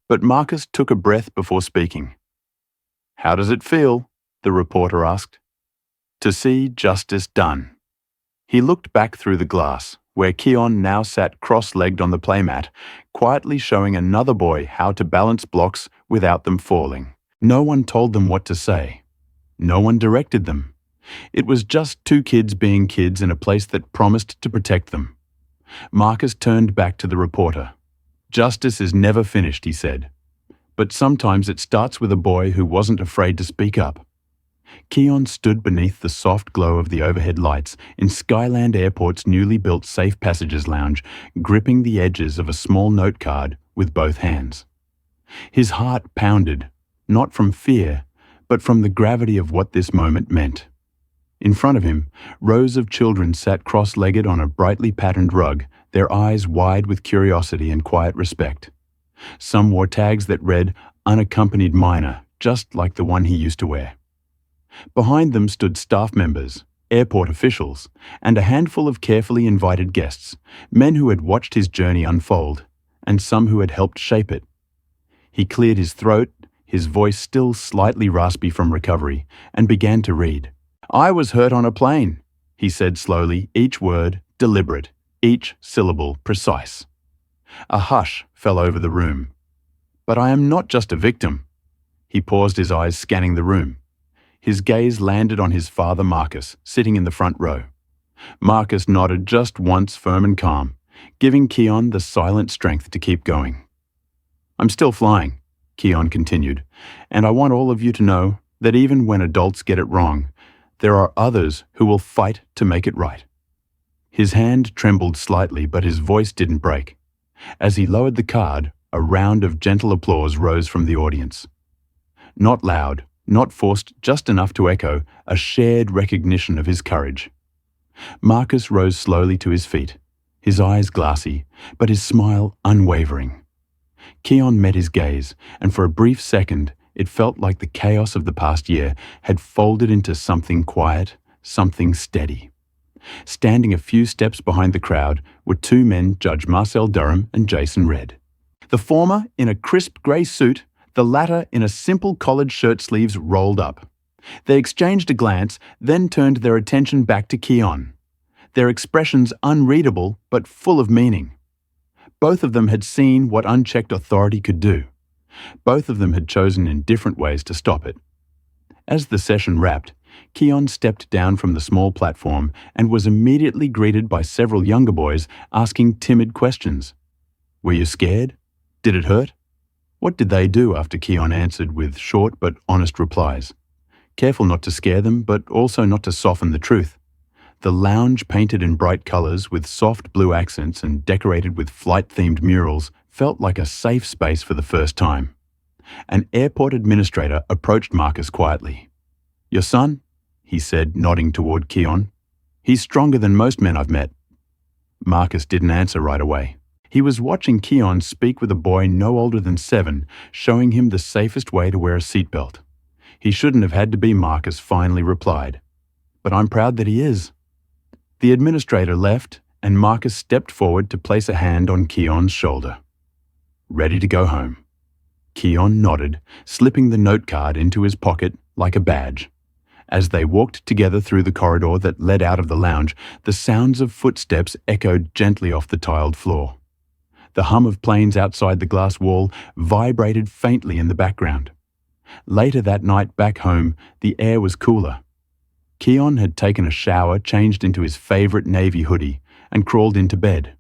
But Marcus took a breath before speaking. "How does it feel?" the reporter asked. "To see justice done." He looked back through the glass, where Keon now sat cross-legged on the playmat, quietly showing another boy how to balance blocks without them falling. No one told them what to say. No one directed them. It was just two kids being kids in a place that promised to protect them. Marcus turned back to the reporter. "Justice is never finished," he said. "But sometimes it starts with a boy who wasn't afraid to speak up." Keon stood beneath the soft glow of the overhead lights in Skyland Airport's newly built Safe Passages lounge, gripping the edges of a small note card with both hands. His heart pounded, not from fear, but from the gravity of what this moment meant. In front of him, rows of children sat cross-legged on a brightly patterned rug, their eyes wide with curiosity and quiet respect. Some wore tags that read, "Unaccompanied minor," just like the one he used to wear. Behind them stood staff members, airport officials, and a handful of carefully invited guests, men who had watched his journey unfold, and some who had helped shape it. He cleared his throat, his voice still slightly raspy from recovery, and began to read. "I was hurt on a plane," he said slowly, each word deliberate, each syllable precise. A hush fell over the room. "But I am not just a victim." He paused, his eyes scanning the room. His gaze landed on his father Marcus, sitting in the front row. Marcus nodded just once, firm and calm, giving Keon the silent strength to keep going. "I'm still flying," Keon continued, "and I want all of you to know that even when adults get it wrong, there are others who will fight to make it right." His hand trembled slightly, but his voice didn't break. As he lowered the card, a round of gentle applause rose from the audience. Not loud, not forced, just enough to echo a shared recognition of his courage. Marcus rose slowly to his feet, his eyes glassy, but his smile unwavering. Keon met his gaze, and for a brief second, it felt like the chaos of the past year had folded into something quiet, something steady. Standing a few steps behind the crowd were two men, Judge Marcel Durham and Jason Redd. The former in a crisp grey suit, the latter in a simple collared shirt, sleeves rolled up. They exchanged a glance, then turned their attention back to Keon, their expressions unreadable but full of meaning. Both of them had seen what unchecked authority could do. Both of them had chosen in different ways to stop it. As the session wrapped, Keon stepped down from the small platform and was immediately greeted by several younger boys asking timid questions. "Were you scared? Did it hurt?" What did they do after Keon answered with short but honest replies? Careful not to scare them, but also not to soften the truth. The lounge, painted in bright colors with soft blue accents and decorated with flight-themed murals, felt like a safe space for the first time. An airport administrator approached Marcus quietly. "Your son?" he said, nodding toward Keon. "He's stronger than most men I've met." Marcus didn't answer right away. He was watching Keon speak with a boy no older than 7, showing him the safest way to wear a seatbelt. "He shouldn't have had to be," Marcus finally replied. "But I'm proud that he is." The administrator left, and Marcus stepped forward to place a hand on Keon's shoulder. "Ready to go home." Keon nodded, slipping the note card into his pocket like a badge. As they walked together through the corridor that led out of the lounge, the sounds of footsteps echoed gently off the tiled floor. The hum of planes outside the glass wall vibrated faintly in the background. Later that night back home, the air was cooler. Keon had taken a shower, changed into his favorite navy hoodie, and crawled into bed.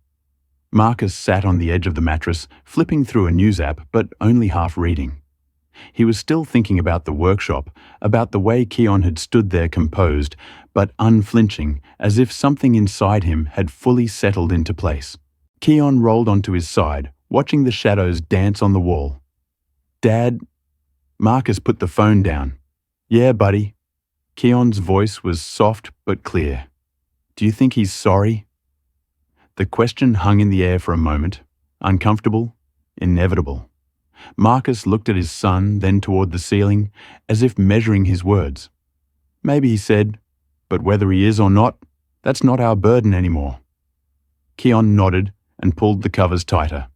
Marcus sat on the edge of the mattress, flipping through a news app, but only half reading. He was still thinking about the workshop, about the way Keon had stood there composed, but unflinching, as if something inside him had fully settled into place. Keon rolled onto his side, watching the shadows dance on the wall. "Dad," Marcus put the phone down. "Yeah, buddy." Keon's voice was soft but clear. "Do you think he's sorry?" The question hung in the air for a moment, uncomfortable, inevitable. Marcus looked at his son, then toward the ceiling, as if measuring his words. "Maybe," he said, "but whether he is or not, that's not our burden anymore." Keon nodded and pulled the covers tighter.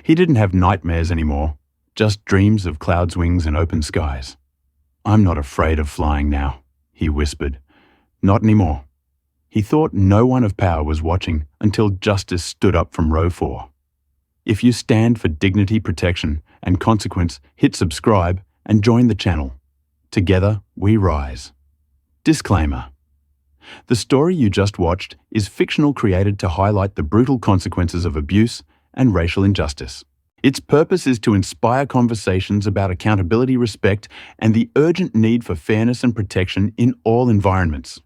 He didn't have nightmares anymore, just dreams of clouds' wings and open skies. "I'm not afraid of flying now," he whispered. "Not anymore." He thought no one of power was watching until justice stood up from row 4. If you stand for dignity, protection, and consequence, hit subscribe and join the channel. Together, we rise. Disclaimer. The story you just watched is fictional, created to highlight the brutal consequences of abuse and racial injustice. Its purpose is to inspire conversations about accountability, respect, and the urgent need for fairness and protection in all environments.